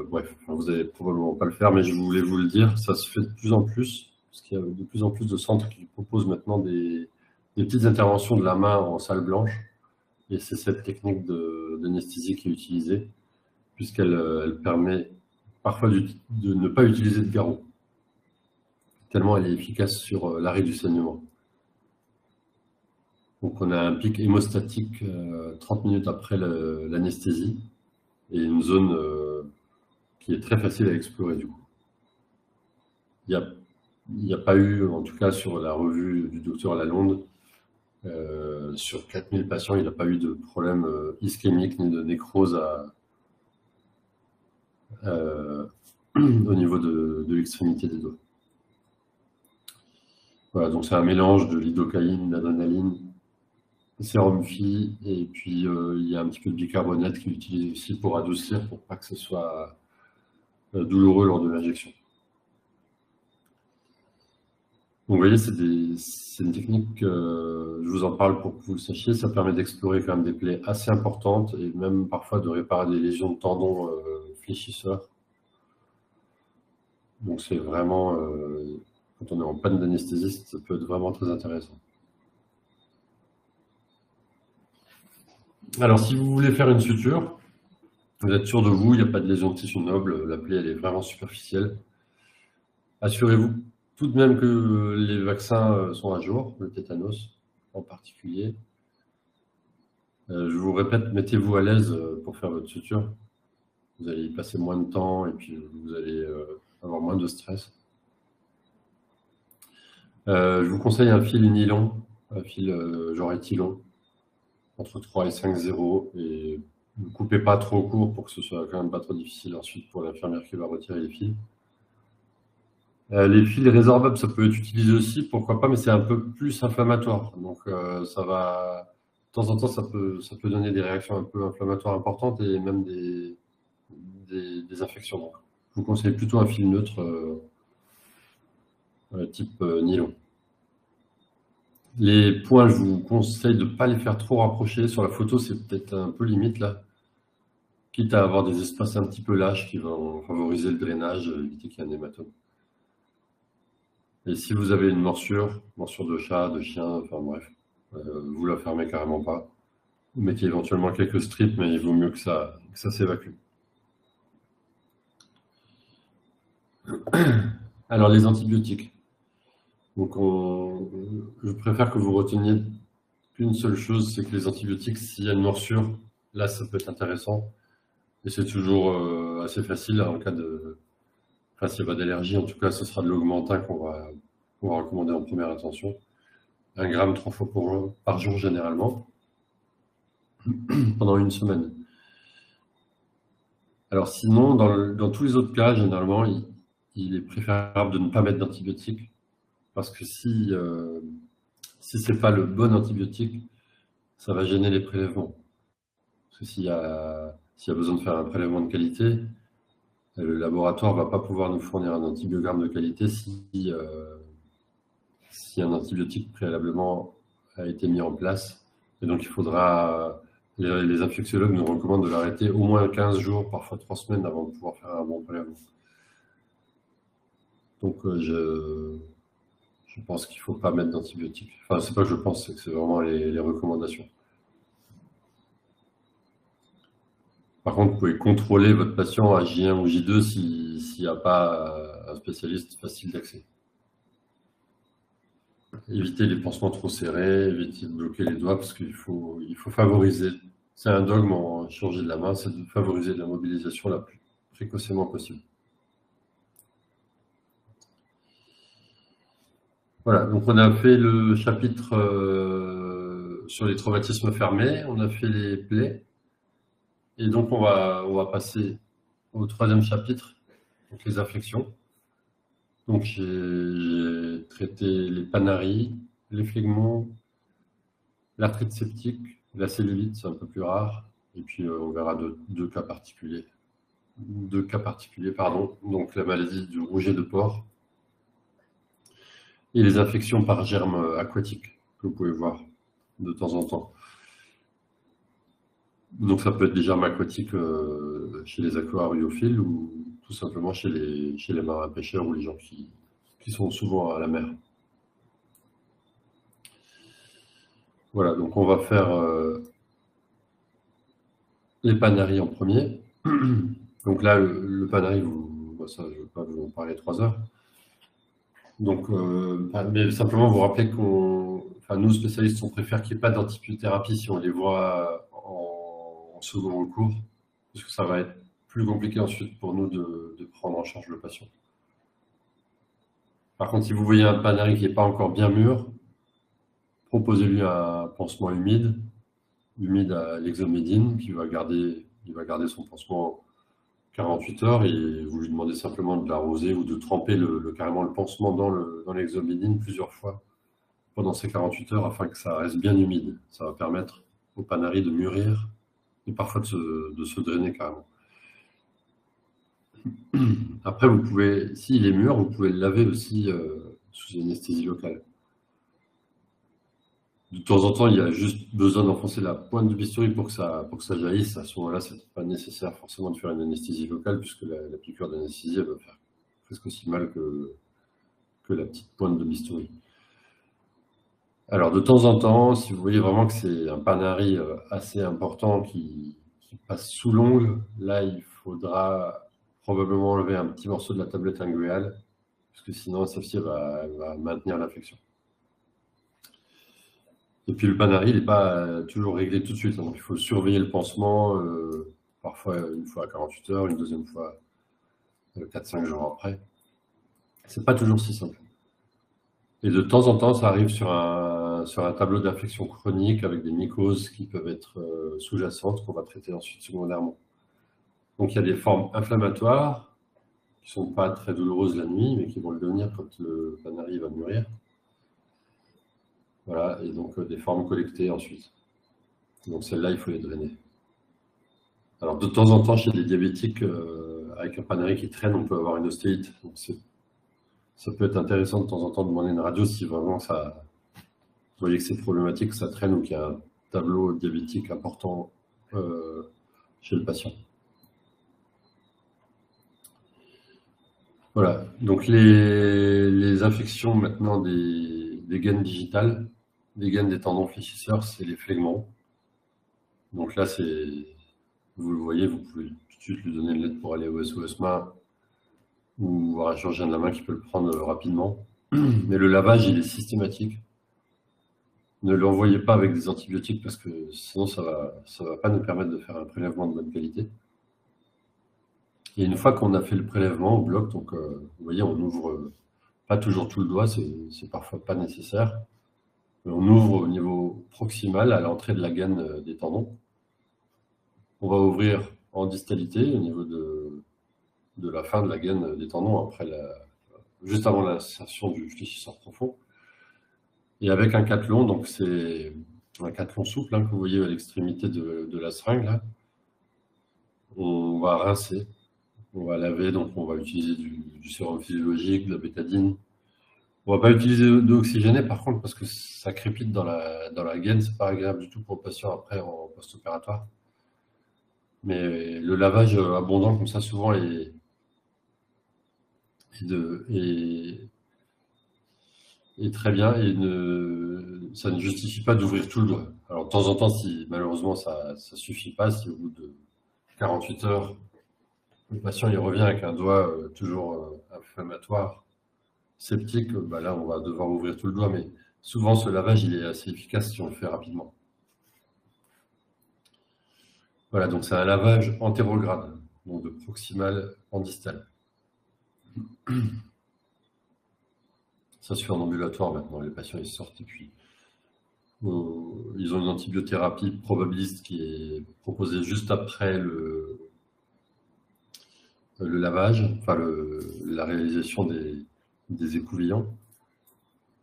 bref, vous n'allez probablement pas le faire, mais je voulais vous le dire, ça se fait de plus en plus, parce qu'il y a de plus en plus de centres qui proposent maintenant des petites interventions de la main en salle blanche, et c'est cette technique d'anesthésie qui est utilisée, puisqu'elle permet parfois de ne pas utiliser de garrot, tellement elle est efficace sur l'arrêt du saignement. Donc on a un pic hémostatique 30 minutes après l'anesthésie, et une zone qui est très facile à explorer du coup. Il y a il n'y a pas eu, en tout cas sur la revue du docteur Lalonde, sur 4000 patients, il n'a pas eu de problème ischémique ni de nécrose au niveau de l'extrémité des doigts. Voilà, donc c'est un mélange de lidocaïne, d'adrénaline, sérum phi, et puis il y a un petit peu de bicarbonate qu'il utilise aussi pour adoucir, pour pas que ce soit douloureux lors de l'injection. Donc vous voyez, c'est une technique, je vous en parle pour que vous le sachiez, ça permet d'explorer quand même des plaies assez importantes et même parfois de réparer des lésions de tendons fléchisseurs. Donc c'est vraiment, quand on est en panne d'anesthésiste, ça peut être vraiment très intéressant. Alors si vous voulez faire une suture, vous êtes sûr de vous, il n'y a pas de lésion de tissu noble, la plaie elle est vraiment superficielle. Assurez-vous tout de même que les vaccins sont à jour, le tétanos en particulier. Je vous répète, mettez-vous à l'aise pour faire votre suture. Vous allez y passer moins de temps et puis vous allez avoir moins de stress. Je vous conseille un fil nylon, un fil genre éthylon, entre 3 et 5 zéros. Et ne coupez pas trop court pour que ce soit quand même pas trop difficile ensuite pour l'infirmière qui va retirer les fils. Les fils résorbables, ça peut être utilisé aussi, pourquoi pas, mais c'est un peu plus inflammatoire. Donc ça va, de temps en temps, ça peut donner des réactions un peu inflammatoires importantes et même des infections. Donc, je vous conseille plutôt un fil neutre type nylon. Les points, je vous conseille de ne pas les faire trop rapprocher. Sur la photo, c'est peut-être un peu limite là. Quitte à avoir des espaces un petit peu lâches qui vont favoriser le drainage, éviter qu'il y ait un hématome. Et si vous avez une morsure de chat, de chien, enfin bref, vous la fermez carrément pas. Vous mettez éventuellement quelques strips, mais il vaut mieux que ça s'évacue. Alors les antibiotiques. Donc je préfère que vous reteniez qu'une seule chose, c'est que les antibiotiques, s'il y a une morsure, là ça peut être intéressant. Et c'est toujours assez facile en cas de... Enfin, s'il n'y a pas d'allergie, en tout cas, ce sera de l'augmentin qu'on va recommander en première intention. 1 gramme 3 fois par jour généralement, pendant une semaine. Alors sinon, dans tous les autres cas, généralement, il est préférable de ne pas mettre d'antibiotiques parce que si ce n'est pas le bon antibiotique, ça va gêner les prélèvements. Parce que s'il y a besoin de faire un prélèvement de qualité, le laboratoire ne va pas pouvoir nous fournir un antibiogramme de qualité si un antibiotique préalablement a été mis en place. Et donc il faudra... Les infectiologues nous recommandent de l'arrêter au moins 15 jours, parfois 3 semaines avant de pouvoir faire un bon prélèvement. Donc je pense qu'il ne faut pas mettre d'antibiotiques. Enfin, c'est pas que je pense, c'est vraiment les recommandations. Par contre, vous pouvez contrôler votre patient à J1 ou J2 s'il n'y a pas un spécialiste facile d'accès. Éviter les pansements trop serrés, éviter de bloquer les doigts parce qu'il faut favoriser. C'est un dogme en chirurgie de la main, c'est de favoriser la mobilisation la plus précocement possible. Voilà, donc on a fait le chapitre sur les traumatismes fermés, on a fait les plaies, et donc on va passer au 3e chapitre, donc les infections. Donc j'ai traité les panaries, les phlegmons, l'arthrite septique, la cellulite, c'est un peu plus rare, et puis on verra deux cas particuliers. Donc la maladie du rouget de porc et les infections par germes aquatiques que vous pouvez voir de temps en temps. Donc ça peut être des germes aquatiques chez les aquariophiles ou tout simplement chez les marins pêcheurs ou les gens qui sont souvent à la mer. Voilà, donc on va faire les panaries en premier. Donc là, le panari, ça, je ne vais pas vous en parler 3 heures. Donc, mais simplement vous rappeler nous spécialistes, on préfère qu'il n'y ait pas d'antibiothérapie si on les voit en second recours, parce que ça va être plus compliqué ensuite pour nous de prendre en charge le patient. Par contre, si vous voyez un panari qui n'est pas encore bien mûr, proposez-lui un pansement humide à l'exomédine, il va garder son pansement 48 heures et vous lui demandez simplement de l'arroser ou de tremper carrément le pansement dans l'exomédine plusieurs fois pendant ces 48 heures afin que ça reste bien humide. Ça va permettre au panari de mûrir et parfois de se drainer carrément. Après, vous pouvez, s'il est mûr, vous pouvez le laver aussi sous anesthésie locale. De temps en temps, il y a juste besoin d'enfoncer la pointe du bistouri pour que ça jaillisse. À ce moment-là, ce n'est pas nécessaire forcément de faire une anesthésie locale puisque la piqûre d'anesthésie va faire presque aussi mal que la petite pointe de bistouri. Alors, de temps en temps, si vous voyez vraiment que c'est un panari assez important qui passe sous l'ongle, là, il faudra probablement enlever un petit morceau de la tablette inguéale parce que sinon, celle-ci va maintenir l'infection. Et puis le panari, il n'est pas toujours réglé tout de suite. Donc il faut surveiller le pansement, parfois une fois à 48 heures, une deuxième fois 4-5 jours après. C'est pas toujours si simple. Et de temps en temps, ça arrive sur un tableau d'infection chronique avec des mycoses qui peuvent être sous-jacentes qu'on va traiter ensuite secondairement. Donc il y a des formes inflammatoires qui ne sont pas très douloureuses la nuit, mais qui vont le devenir quand le panari va mûrir. Voilà, et donc des formes collectées ensuite. Donc celles-là, il faut les drainer. Alors de temps en temps, chez les diabétiques, avec un panari qui traîne, on peut avoir une ostéite. Donc ça peut être intéressant de temps en temps de demander une radio si vraiment vous voyez que c'est problématique, que ça traîne ou qu'il y a un tableau diabétique important chez le patient. Voilà, donc les infections maintenant des gaines digitales, des gaines des tendons fléchisseurs, c'est les phlegmons. Donc là, vous le voyez, vous pouvez tout de suite lui donner de l'aide pour aller au SOS main ou voir un chirurgien de la main qui peut le prendre rapidement. Mais le lavage, il est systématique. Ne l'envoyez pas avec des antibiotiques parce que sinon, ça va pas nous permettre de faire un prélèvement de bonne qualité. Et une fois qu'on a fait le prélèvement au bloc, donc vous voyez, on ouvre pas toujours tout le doigt, c'est parfois pas nécessaire. Mais on ouvre au niveau proximal à l'entrée de la gaine des tendons. On va ouvrir en distalité au niveau de la fin de la gaine des tendons, juste avant l'insertion du fléchisseur profond. Et avec un cathlon, donc c'est un cathlon souple que vous voyez à l'extrémité de la seringue, là, on va rincer, on va laver, donc on va utiliser du sérum physiologique, de la bétadine. On ne va pas utiliser d'eau oxygénée par contre parce que ça crépite dans la gaine, c'est pas agréable du tout pour le patient après en post-opératoire. Mais le lavage abondant comme ça souvent est très bien et ça ne justifie pas d'ouvrir tout le doigt. Alors de temps en temps, si malheureusement ça ne suffit pas, si au bout de 48 heures, le patient il revient avec un doigt toujours inflammatoire, septique, là on va devoir ouvrir tout le doigt, mais souvent ce lavage il est assez efficace si on le fait rapidement. Voilà, donc c'est un lavage antérograde, donc de proximal en distal. Ça se fait en ambulatoire maintenant, les patients ils sortent et puis ils ont une antibiothérapie probabiliste qui est proposée juste après le lavage, enfin la réalisation des écouvillons.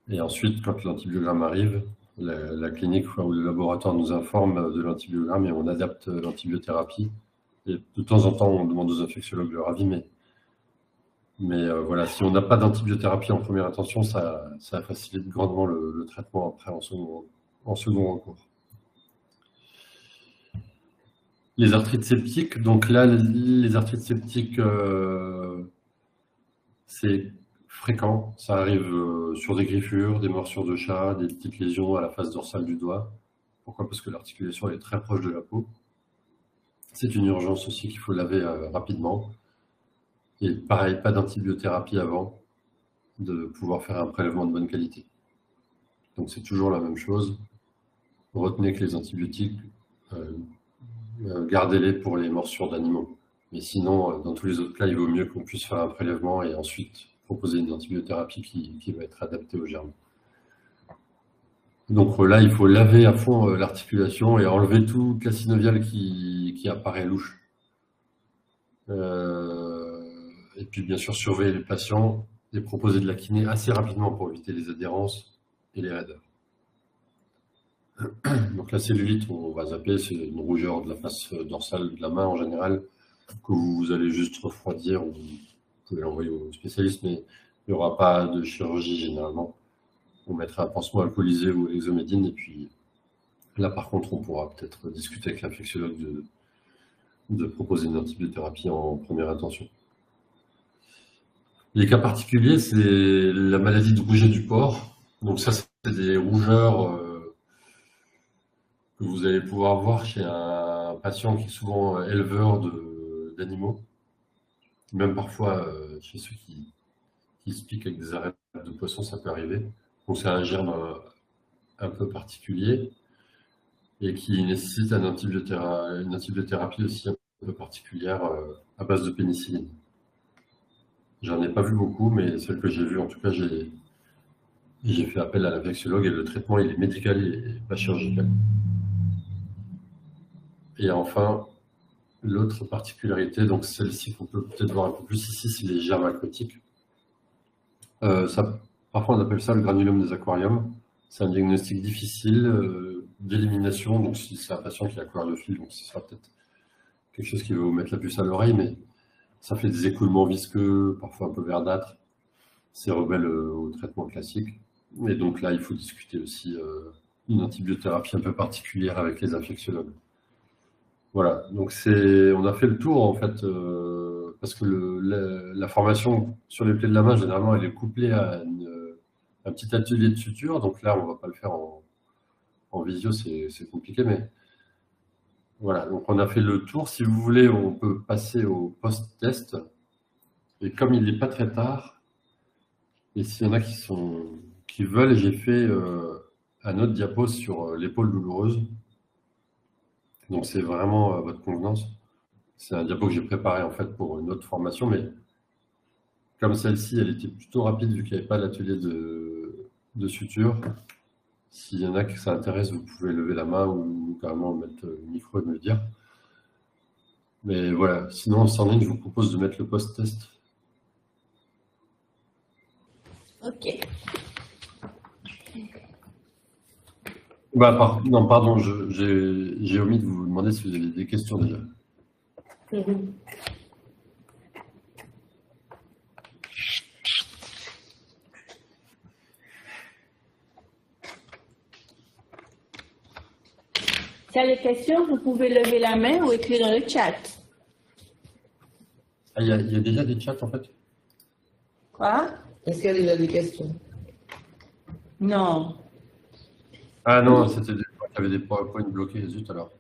Et ensuite, quand l'antibiogramme arrive, la clinique ou le laboratoire nous informe de l'antibiogramme et on adapte l'antibiothérapie. Et de temps en temps, on demande aux infectiologues leur avis, mais voilà, si on n'a pas d'antibiothérapie en première intention, ça facilite grandement le traitement après en second recours. Les arthrites septiques, donc là, les arthrites septiques, c'est fréquent. Ça arrive sur des griffures, des morsures de chat, des petites lésions à la face dorsale du doigt. Pourquoi? Parce que l'articulation est très proche de la peau. C'est une urgence aussi qu'il faut laver rapidement. Et pareil, pas d'antibiothérapie avant de pouvoir faire un prélèvement de bonne qualité. Donc c'est toujours la même chose. Retenez que les antibiotiques, gardez-les pour les morsures d'animaux. Mais sinon, dans tous les autres cas, il vaut mieux qu'on puisse faire un prélèvement et ensuite proposer une antibiothérapie qui va être adaptée au germe. Donc là, il faut laver à fond l'articulation et enlever toute la synoviale qui apparaît louche. Et puis bien sûr surveiller les patients et proposer de la kiné assez rapidement pour éviter les adhérences et les raideurs. Donc la cellulite, on va zapper, c'est une rougeur de la face dorsale de la main en général, que vous allez juste refroidir, ou vous pouvez l'envoyer au spécialiste, mais il n'y aura pas de chirurgie généralement. On mettra un pansement alcoolisé ou l'exomédine, et puis là par contre on pourra peut-être discuter avec l'infectiologue de proposer une antibiothérapie en première intention. Les cas particuliers, c'est la maladie de Rouget du porc. Donc ça, c'est des rougeurs que vous allez pouvoir voir chez un patient qui est souvent éleveur d'animaux, même parfois chez ceux qui se piquent avec des arêtes de poisson, ça peut arriver. Donc c'est un germe un peu particulier et qui nécessite une antibiothérapie aussi un peu particulière à base de pénicilline. J'en ai pas vu beaucoup, mais celle que j'ai vue, en tout cas, j'ai fait appel à l'infectiologue et le traitement, il est médical et pas chirurgical. Et enfin, l'autre particularité, donc celle-ci qu'on peut peut-être voir un peu plus ici, c'est les germes aquatiques. Parfois, on appelle ça le granulome des aquariums. C'est un diagnostic difficile d'élimination. Donc, si c'est un patient qui est aquariophile, donc ce sera peut-être quelque chose qui va vous mettre la puce à l'oreille, mais ça fait des écoulements visqueux, parfois un peu verdâtres. C'est rebelle au traitement classique. Et donc là, il faut discuter aussi une antibiothérapie un peu particulière avec les infectiologues. Voilà, donc on a fait le tour en fait, parce que la formation sur les plaies de la main, généralement, elle est couplée à un petit atelier de suture. Donc là, on ne va pas le faire en visio, c'est compliqué, mais voilà, donc on a fait le tour. Si vous voulez, on peut passer au post-test. Et comme il n'est pas très tard, et s'il y en a qui veulent, j'ai fait un autre diapo sur l'épaule douloureuse. Donc c'est vraiment à votre convenance. C'est un diapo que j'ai préparé en fait pour une autre formation, mais comme celle-ci, elle était plutôt rapide vu qu'il n'y avait pas l'atelier de suture. S'il y en a qui ça intéresse, vous pouvez lever la main ou carrément mettre le micro et me le dire. Mais voilà, sinon, Sandrine, je vous propose de mettre le post-test. Ok. Non, pardon, j'ai omis de vous demander si vous avez des questions déjà. Si vous avez des questions, vous pouvez lever la main ou écrire dans le chat. Ah, il y a déjà des chats en fait? Quoi? Est-ce qu'il y a déjà des questions? Non. Ah non, c'était des fois qu'il y avait des PowerPoint bloqués, zut alors.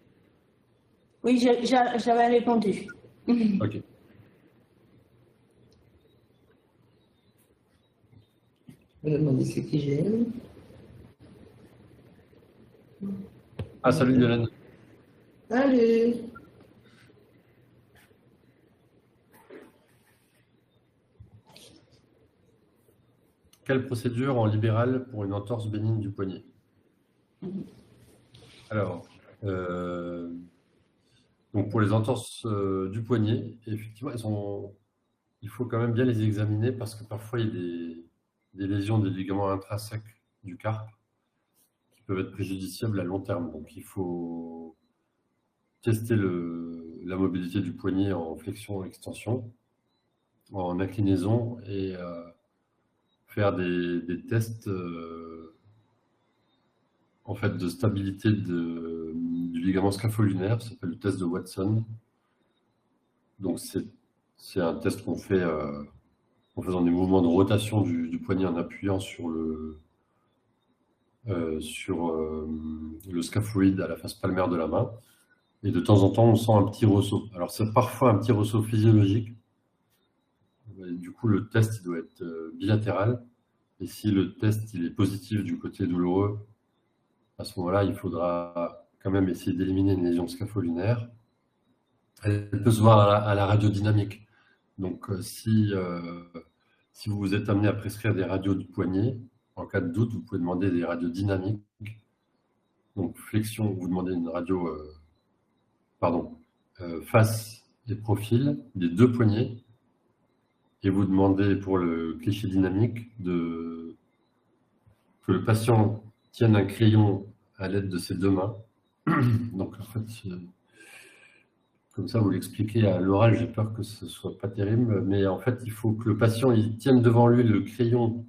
Oui, j'avais répondu. Ok. Je vais demander ce qui gêne. Ah, salut Hélène. Salut. Quelle procédure en libéral pour une entorse bénigne du poignet? Alors, donc pour les entorses du poignet, effectivement, il faut quand même bien les examiner parce que parfois il y a des lésions des ligaments intrinsèques du carpe qui peuvent être préjudiciables à long terme. Donc il faut tester la mobilité du poignet en flexion-extension, en inclinaison et faire des tests en fait, de stabilité du ligament scapholinaire, ça s'appelle le test de Watson. Donc c'est un test qu'on fait en faisant des mouvements de rotation du poignet en appuyant sur le scaphoïde à la face palmaire de la main. Et de temps en temps, on sent un petit ressaut. Alors c'est parfois un petit ressaut physiologique. Et du coup, le test il doit être bilatéral. Et si le test il est positif du côté douloureux, à ce moment-là, il faudra quand même essayer d'éliminer une lésion scapholinaire. Elle peut se voir à la radiodynamique. Donc, si si vous êtes amené à prescrire des radios du poignet, en cas de doute, vous pouvez demander des radios dynamiques. Donc, flexion, vous demandez une radio, face et profil des deux poignets. Et vous demandez pour le cliché dynamique que le patient tienne un crayon à l'aide de ses deux mains. Donc, en fait, comme ça, vous l'expliquez à l'oral, j'ai peur que ce ne soit pas terrible, mais en fait, il faut que le patient il tienne devant lui le crayon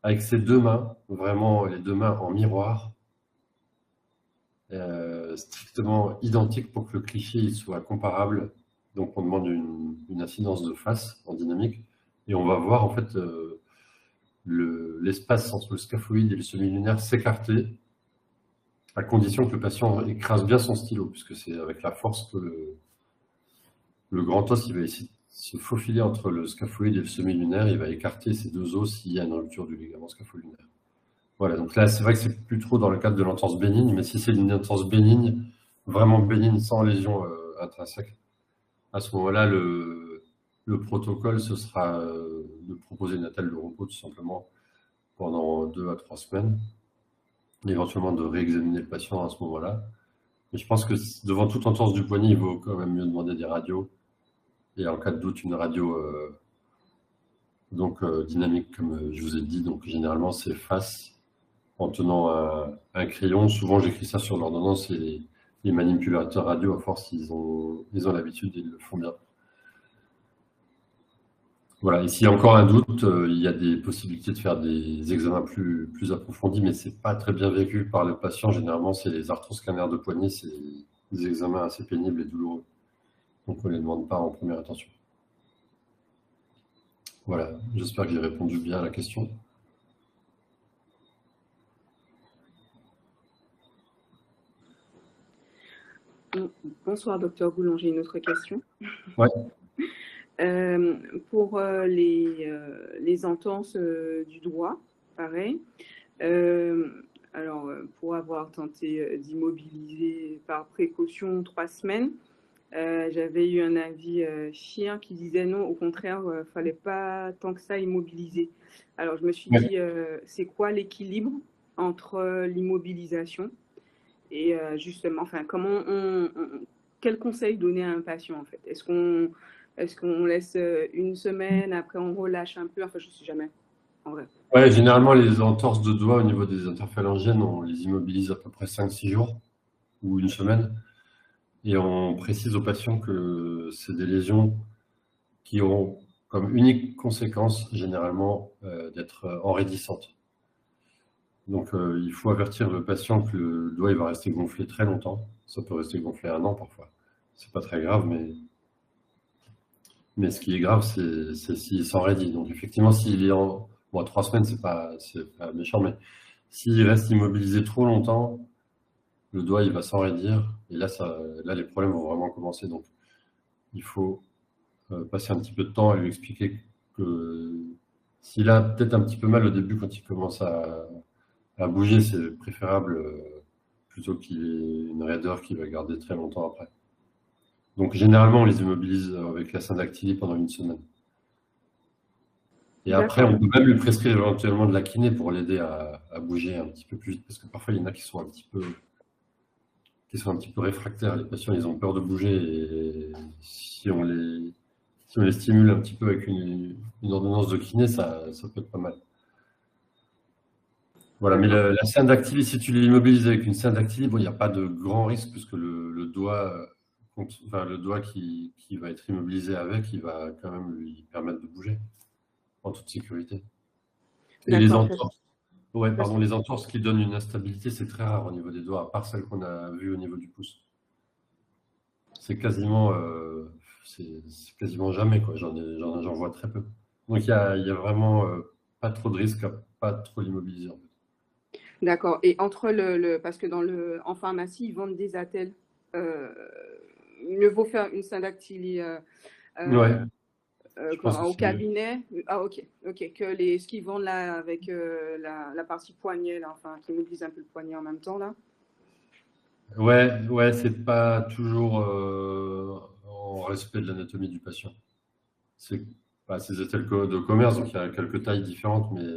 avec ses deux mains, vraiment les deux mains en miroir, strictement identiques pour que le cliché il soit comparable. Donc, on demande une incidence de face en dynamique, et on va voir en fait l'espace entre le scaphoïde et le semi-lunaire s'écarter, à condition que le patient écrase bien son stylo, puisque c'est avec la force que le grand os il va essayer de se faufiler entre le scaphoïde et le semi-lunaire, il va écarter ces deux os s'il y a une rupture du ligament scapho-lunaire. Voilà, donc là, c'est vrai que c'est plus trop dans le cadre de l'entorse bénigne, mais si c'est une entorse bénigne, vraiment bénigne, sans lésion intrinsèque, à ce moment-là, le protocole, ce sera de proposer une attelle de repos, tout simplement, pendant 2 à 3 semaines, éventuellement de réexaminer le patient à ce moment-là. Mais je pense que devant toute entorse du poignet, il vaut quand même mieux demander des radios, et en cas de doute, une radio dynamique, comme je vous ai dit. Donc généralement, c'est face, en tenant un crayon. Souvent, j'écris ça sur l'ordonnance, et les manipulateurs radio, à force, ils ont l'habitude et ils le font bien. Voilà, et s'il y a encore un doute, il y a des possibilités de faire des examens plus approfondis, mais ce n'est pas très bien vécu par le patient. Généralement, c'est les arthroscanners de poignet, c'est des examens assez pénibles et douloureux. Donc, on ne les demande pas en première attention. Voilà, j'espère que j'ai répondu bien à la question. Bonsoir, docteur Boulon, j'ai une autre question. Ouais. Pour les entorses du doigt, pareil. Alors, pour avoir tenté d'immobiliser par précaution 3 semaines, j'avais eu un avis chien qui disait non, au contraire, il ne fallait pas tant que ça immobiliser. Alors, je me suis dit, c'est quoi l'équilibre entre l'immobilisation et justement, enfin, quel conseil donner à un patient en fait? Est-ce qu'on laisse une semaine, après on relâche un peu? Enfin, je ne sais jamais, en vrai. Ouais, généralement, les entorses de doigts au niveau des interphalangiennes, on les immobilise à peu près 5-6 jours ou une semaine. Et on précise aux patients que c'est des lésions qui auront comme unique conséquence, généralement, d'être enraidissantes. Donc, il faut avertir le patient que le doigt il va rester gonflé très longtemps. Ça peut rester gonflé 1 an parfois. C'est pas très grave, mais ce qui est grave, c'est s'il s'enraidit. Donc, effectivement, s'il est en... Bon, 3 semaines, c'est pas méchant, mais s'il reste immobilisé trop longtemps, le doigt, il va s'enraidir. Et là, les problèmes vont vraiment commencer. Donc, il faut passer un petit peu de temps à lui expliquer que s'il a peut-être un petit peu mal au début quand il commence à bouger, c'est préférable plutôt qu'il ait une raideur qu'il va garder très longtemps après. Donc, généralement, on les immobilise avec la syndactylie pendant 1 semaine. Et après, on peut même lui prescrire éventuellement de la kiné pour l'aider à bouger un petit peu plus vite, parce que parfois, il y en a qui sont un petit peu réfractaires. Les patients, ils ont peur de bouger, et si on les stimule un petit peu avec une ordonnance de kiné, ça peut être pas mal. Voilà, mais la syndactylie, si tu l'immobilises avec une syndactylie, bon, il n'y a pas de grand risque, puisque le doigt qui va être immobilisé avec, il va quand même lui permettre de bouger en toute sécurité. Et les entorses qui donnent une instabilité, c'est très rare au niveau des doigts, à part celles qu'on a vues au niveau du pouce. C'est quasiment jamais, quoi. J'en vois très peu. Donc il y a vraiment pas trop de risque à pas trop l'immobiliser, en fait. D'accord. Et entre parce que en pharmacie, ils vendent des attelles. Mieux vaut faire une syndactylie au cabinet. Ah, ok. Que ce qu'ils vendent là avec la partie poignet, là, enfin, qui mobilise un peu le poignet en même temps, là. Ouais, c'est pas toujours en respect de l'anatomie du patient. c'est des hôtels de commerce, donc il y a quelques tailles différentes, mais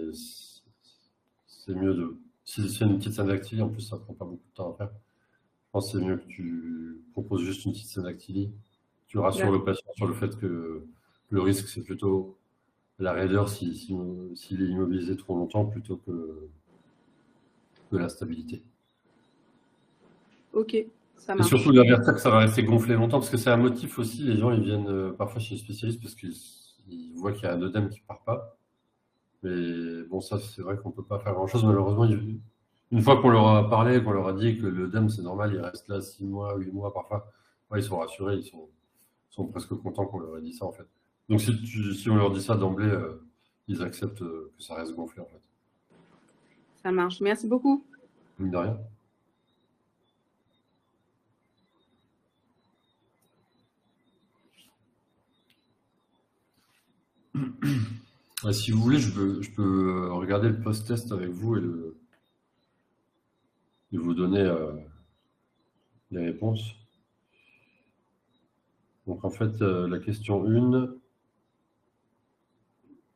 c'est mieux de... Si c'est une petite syndactylie, en plus, ça prend pas beaucoup de temps à faire. Je pense que c'est mieux que tu proposes juste une petite syndactylie. Tu rassures le patient sur le fait que le risque, c'est plutôt la raideur s'il est immobilisé trop longtemps plutôt que la stabilité. Ok, ça Et marche. surtout d'avertir que ça va rester gonflé longtemps, parce que c'est un motif aussi. Les gens, ils viennent parfois chez les spécialistes parce qu'ils voient qu'il y a un œdème qui ne part pas. Mais bon, ça, c'est vrai qu'on ne peut pas faire grand-chose. Malheureusement, une fois qu'on leur a parlé, qu'on leur a dit que l'œdème, c'est normal, il reste là 6 mois, 8 mois parfois, ouais, ils sont rassurés, ils sont presque contents qu'on leur ait dit ça, en fait. Donc, si on leur dit ça d'emblée, ils acceptent que ça reste gonflé, en fait. Ça marche. Merci beaucoup. Mine de rien. Si vous voulez, je peux regarder le post-test avec vous et vous donner les réponses. Donc en fait, la question 1,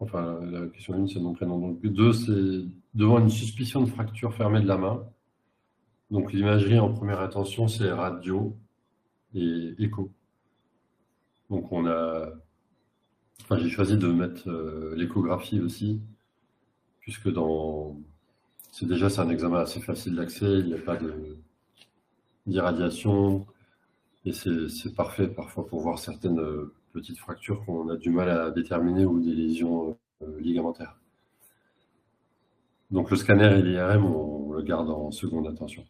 enfin la question 1 c'est nom, prénom. Donc 2 c'est devant une suspicion de fracture fermée de la main. Donc l'imagerie en première intention c'est radio et écho. Donc j'ai choisi de mettre l'échographie aussi, puisque c'est un examen assez facile d'accès, il n'y a pas d'irradiation, et c'est parfait parfois pour voir certaines petites fractures qu'on a du mal à déterminer ou des lésions ligamentaires. Donc le scanner et l'IRM, on le garde en seconde intention.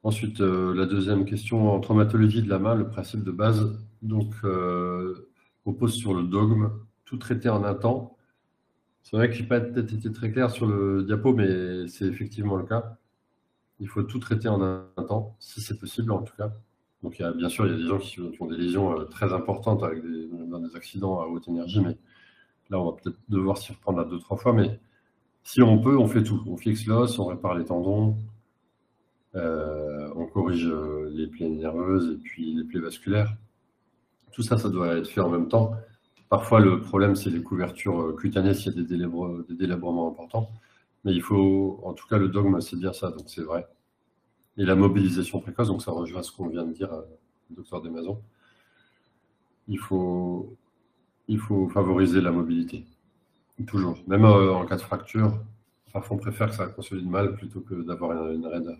Ensuite, la deuxième question, en traumatologie de la main, le principe de base repose sur le dogme, tout traiter en un temps. C'est vrai que je n'ai pas peut-être été très clair sur le diapo, mais c'est effectivement le cas. Il faut tout traiter en un temps, si c'est possible en tout cas. Donc bien sûr, il y a des gens qui ont des lésions très importantes dans des accidents à haute énergie, mais là, on va peut-être devoir s'y reprendre à 2-3 fois. Mais si on peut, on fait tout. On fixe l'os, on répare les tendons, on corrige les plaies nerveuses et puis les plaies vasculaires. Tout ça, ça doit être fait en même temps. Parfois, le problème, c'est les couvertures cutanées s'il y a des délabrements importants. Mais il faut, en tout cas, le dogme, c'est bien ça, donc c'est vrai. Et la mobilisation précoce, donc ça rejoint ce qu'on vient de dire, le docteur Desmazon. Il faut favoriser la mobilité, toujours. Même en cas de fracture, parfois on préfère que ça consolide mal plutôt que d'avoir une raideur.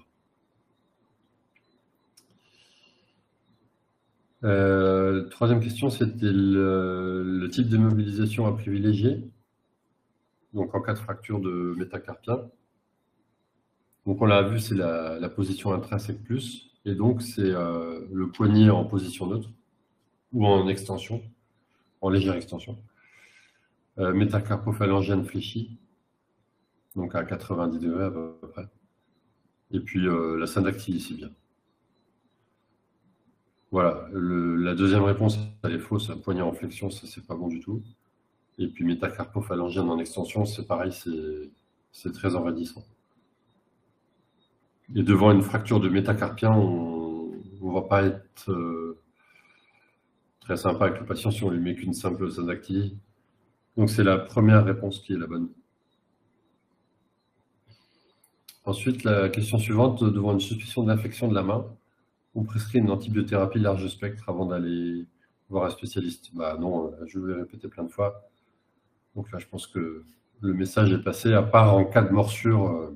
Troisième question, c'était le type de mobilisation à privilégier. Donc en cas de fracture de métacarpien. Donc on l'a vu, c'est la position intrinsèque plus, et donc c'est le poignet en position neutre ou en extension, en légère extension. Métacarpophalangienne fléchie, donc à 90 degrés à peu près. Et puis la syndactylie, c'est bien. Voilà, la deuxième réponse, elle est fausse, un poignet en flexion, ça c'est pas bon du tout. Et puis métacarpophalangienne en extension, c'est pareil, c'est très enraidissant. Et devant une fracture de métacarpien, on ne va pas être très sympa avec le patient si on lui met qu'une simple syndactylie. Donc c'est la première réponse qui est la bonne. Ensuite, la question suivante, devant une suspicion d'infection de la main, on prescrit une antibiothérapie large spectre avant d'aller voir un spécialiste. Bah non, je vais répéter plein de fois. Donc là, je pense que le message est passé, à part en cas de morsure,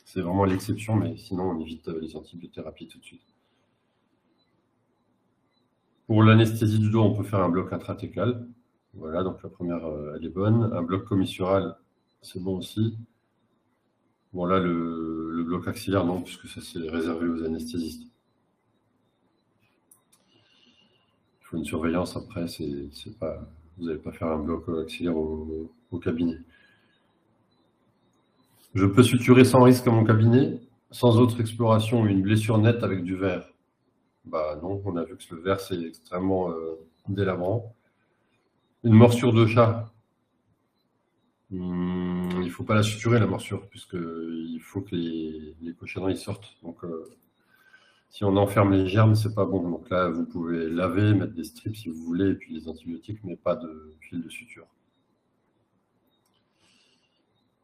c'est vraiment l'exception, mais sinon on évite les antibiothérapies tout de suite. Pour l'anesthésie du dos, on peut faire un bloc intratécal. Voilà, donc la première, elle est bonne. Un bloc commissural, c'est bon aussi. Bon, là, le bloc axillaire, non, puisque ça, c'est réservé aux anesthésistes. Il faut une surveillance après, vous n'allez pas faire un bloc axillaire au cabinet. Je peux suturer sans risque à mon cabinet, sans autre exploration, une blessure nette avec du verre. Bah non, on a vu que le verre, c'est extrêmement délabrant. Une morsure de chat. Il ne faut pas la suturer, la morsure, puisqu'il faut que les cochonneries sortent. Donc, Si on enferme les germes, c'est pas bon. Donc là, vous pouvez laver, mettre des strips si vous voulez, et puis les antibiotiques, mais pas de fil de suture.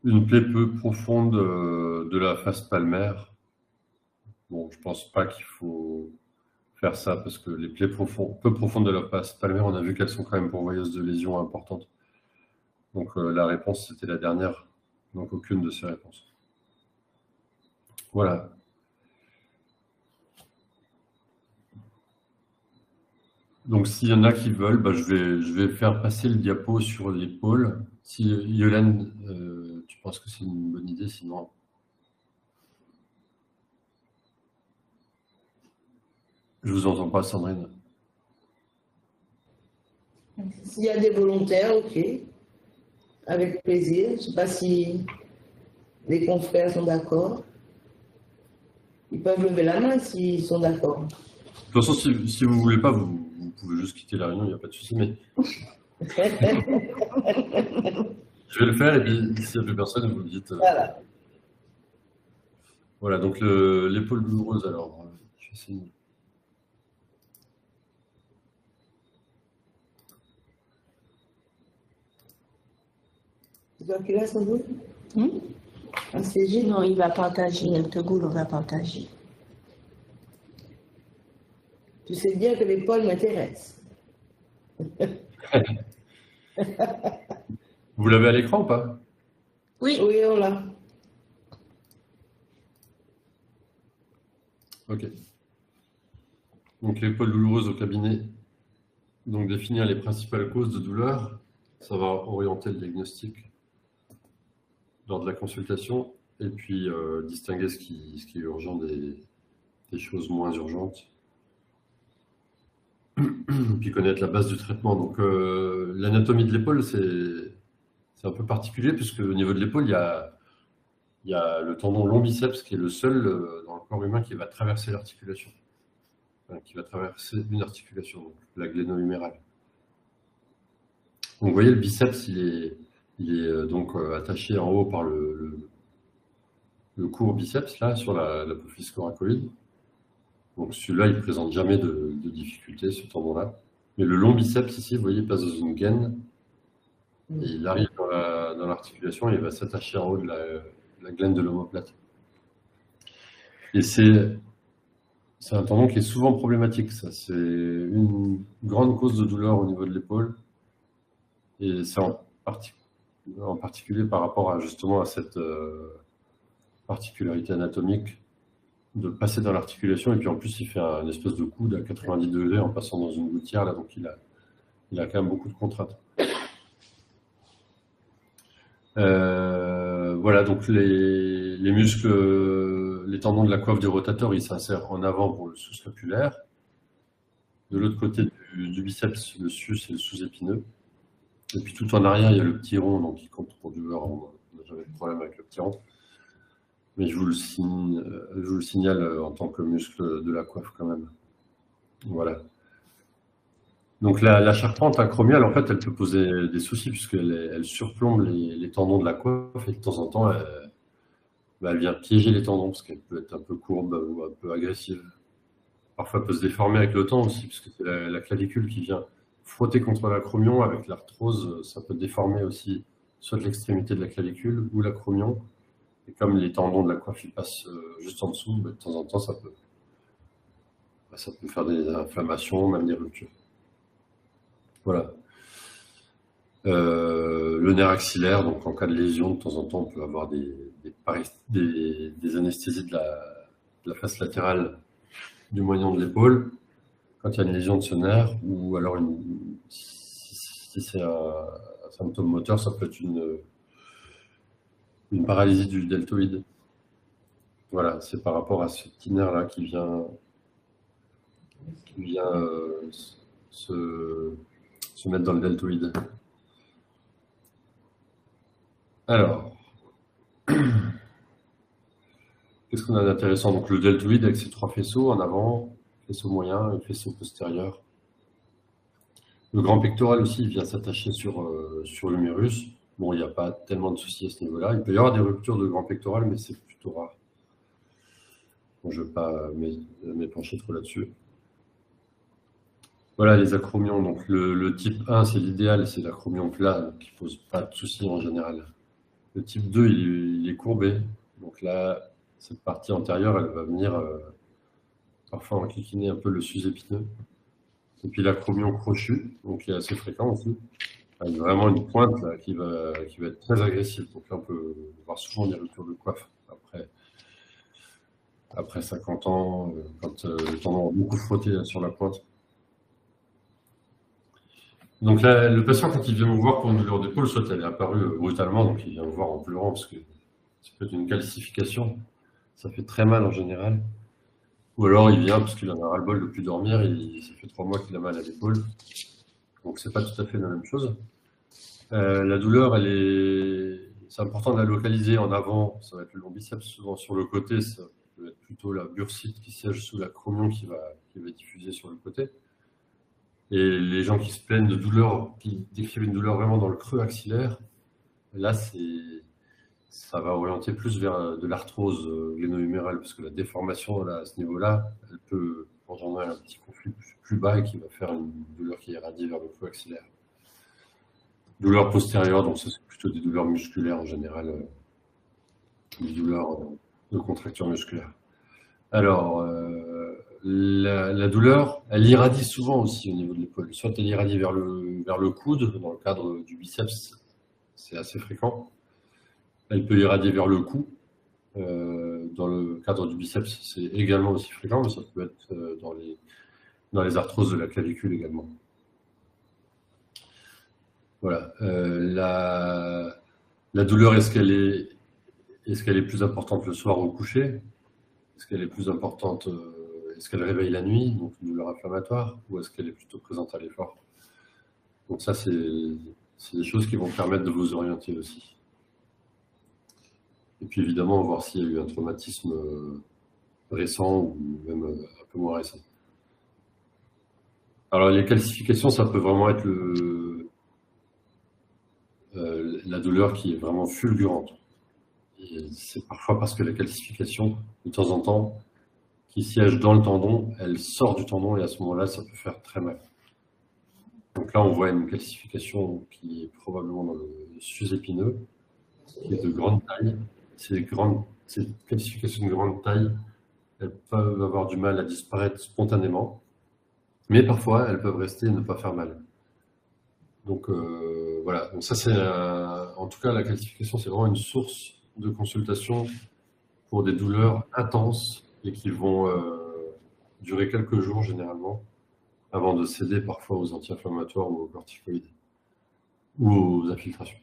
Une plaie peu profonde de la face palmaire. Bon, je pense pas qu'il faut faire ça parce que les plaies peu profondes de la face palmaire, on a vu qu'elles sont quand même pourvoyeuses de lésions importantes. Donc la réponse, c'était la dernière. Donc aucune de ces réponses. Voilà. Donc s'il y en a qui veulent, bah, je vais faire passer le diapo sur l'épaule. Si Yolande, tu penses que c'est une bonne idée, sinon... Je vous entends pas, Sandrine. S'il y a des volontaires, ok. Avec plaisir. Je ne sais pas si les confrères sont d'accord. Ils peuvent lever la main s'ils sont d'accord. De toute façon, si vous ne voulez pas, vous pouvez juste quitter la réunion, il n'y a pas de souci. Mais... je vais le faire et puis s'il n'y a plus personne, vous le dites. Voilà. Voilà, donc l'épaule douloureuse, alors. Je vais essayer. C'est toi qui l'as sans doute? Un CG? Non, il va partager. Tegoul, on va partager. Tu sais bien que l'épaule m'intéresse. Vous l'avez à l'écran ou pas? Oui. Oui, on l'a. Ok. Donc l'épaule douloureuse au cabinet. Donc définir les principales causes de douleur. Ça va orienter le diagnostic lors de la consultation. Et puis distinguer ce qui est urgent des choses moins urgentes. Puis connaître la base du traitement. Donc l'anatomie de l'épaule, c'est un peu particulier puisque au niveau de l'épaule, il y a le tendon long biceps qui est le seul dans le corps humain qui va traverser l'articulation. Enfin, qui va traverser une articulation, donc la gléno-humérale. Donc vous voyez, le biceps, il est donc attaché en haut par le court biceps, là, sur l'apophyse coracoïde. Donc celui-là, il ne présente jamais de difficulté, ce tendon-là. Mais le long biceps, ici, vous voyez, il passe dans une gaine. Et il arrive dans l'articulation et il va s'attacher en haut de la glène de l'omoplate. Et c'est un tendon qui est souvent problématique, ça. C'est une grande cause de douleur au niveau de l'épaule. Et c'est en particulier par rapport justement à cette particularité anatomique de passer dans l'articulation. Et puis en plus, il fait un espèce de coude à 90 degrés en passant dans une gouttière, là, donc il a quand même beaucoup de contraintes. Voilà, donc les muscles, les tendons de la coiffe du rotateur, ils s'insèrent en avant pour le sous-scapulaire. De l'autre côté du biceps, le sus et le sous-épineux. Et puis tout en arrière, il y a le petit rond, donc qui compte pour douleur. On n'a jamais de problème avec le petit rond. Mais je vous le signale en tant que muscle de la coiffe quand même. Voilà. Donc la charpente acromiale, en fait, elle peut poser des soucis puisqu'elle surplombe les tendons de la coiffe et de temps en temps, elle vient piéger les tendons parce qu'elle peut être un peu courbe ou un peu agressive. Parfois, elle peut se déformer avec le temps aussi puisque c'est la clavicule qui vient frotter contre l'acromion. Avec l'arthrose, ça peut déformer aussi soit l'extrémité de la clavicule ou l'acromion. Et comme les tendons de la coiffe ils passent juste en dessous, de temps en temps, ça peut faire des inflammations, même des ruptures. Voilà. Le nerf axillaire, donc en cas de lésion, de temps en temps, on peut avoir des anesthésies de la face latérale du moignon de l'épaule, quand il y a une lésion de ce nerf, ou alors si c'est un symptôme moteur, ça peut être une paralysie du deltoïde. Voilà, c'est par rapport à ce petit nerf-là qui vient se mettre dans le deltoïde. Alors, qu'est-ce qu'on a d'intéressant? Donc le deltoïde avec ses trois faisceaux en avant, faisceau moyen et faisceau postérieur. Le grand pectoral aussi vient s'attacher sur l'humérus. Bon, il n'y a pas tellement de soucis à ce niveau-là. Il peut y avoir des ruptures de grand pectoral, mais c'est plutôt rare. Donc, je ne vais pas m'épancher trop là-dessus. Voilà les acromions. Donc, le type 1, c'est l'idéal, c'est l'acromion plat, donc qui ne pose pas de soucis en général. Le type 2, il est courbé. Donc là, cette partie antérieure, elle va venir parfois enquiquiner un peu le sus-épineux. Et puis l'acromion crochu, donc qui est assez fréquent aussi, avec vraiment une pointe là, qui va être très agressive. Donc là, on peut voir souvent des ruptures de coiffe après 50 ans, quand le tendon a beaucoup frotté sur la pointe. Donc là, le patient, quand il vient me voir pour une douleur d'épaule, soit elle est apparue brutalement, donc il vient me voir en pleurant, parce que ça peut être une calcification, ça fait très mal en général. Ou alors il vient parce qu'il en a ras-le-bol de plus dormir, ça fait 3 mois qu'il a mal à l'épaule. Donc c'est pas tout à fait la même chose. La douleur, c'est important de la localiser en avant, ça va être le long biceps, souvent sur le côté, ça peut être plutôt la bursite qui siège sous l'acromion qui va diffuser sur le côté. Et les gens qui se plaignent de douleur, qui décrivent une douleur vraiment dans le creux axillaire, là ça va orienter plus vers de l'arthrose gléno-humérale, parce que la déformation là, à ce niveau-là, elle peut engendrer un petit conflit plus bas et qui va faire une douleur qui irradie vers le creux axillaire. Douleur postérieure, donc ça c'est plutôt des douleurs musculaires en général, des douleurs de contracture musculaire. Alors, la douleur, elle irradie souvent aussi au niveau de l'épaule. Soit elle irradie vers le coude, dans le cadre du biceps, c'est assez fréquent. Elle peut irradier vers le cou. Dans le cadre du biceps, c'est également aussi fréquent, mais ça peut être dans les arthroses de la clavicule également. Voilà. La douleur, est-ce qu'elle est plus importante le soir au coucher? Est-ce qu'elle est plus importante, est-ce qu'elle réveille la nuit, donc une douleur inflammatoire, ou est-ce qu'elle est plutôt présente à l'effort? Donc ça, c'est des choses qui vont permettre de vous orienter aussi. Et puis évidemment, voir s'il y a eu un traumatisme récent ou même un peu moins récent. Alors les calcifications, ça peut vraiment être la douleur qui est vraiment fulgurante. C'est parfois parce que la calcification, de temps en temps, qui siège dans le tendon, elle sort du tendon et à ce moment-là, ça peut faire très mal. Donc là, on voit une calcification qui est probablement dans le sus-épineux, qui est de grande taille. Ces calcifications de grande taille, elles peuvent avoir du mal à disparaître spontanément, mais parfois, elles peuvent rester et ne pas faire mal. Donc voilà, donc ça c'est en tout cas la calcification, c'est vraiment une source de consultation pour des douleurs intenses et qui vont durer quelques jours généralement avant de céder parfois aux anti-inflammatoires ou aux corticoïdes ou aux infiltrations.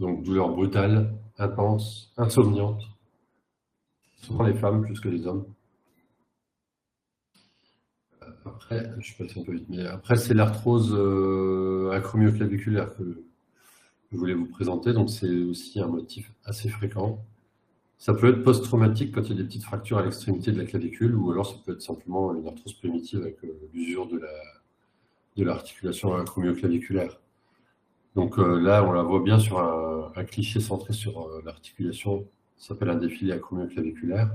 Donc douleur brutale, intense, insomniante, souvent les femmes plus que les hommes. Après, je passe un peu vite, mais après c'est l'arthrose acromioclaviculaire que je voulais vous présenter, donc c'est aussi un motif assez fréquent. Ça peut être post-traumatique quand il y a des petites fractures à l'extrémité de la clavicule, ou alors ça peut être simplement une arthrose primitive avec l'usure de l'articulation acromioclaviculaire. Donc là, on la voit bien sur un cliché centré sur l'articulation, ça s'appelle un défilé acromioclaviculaire.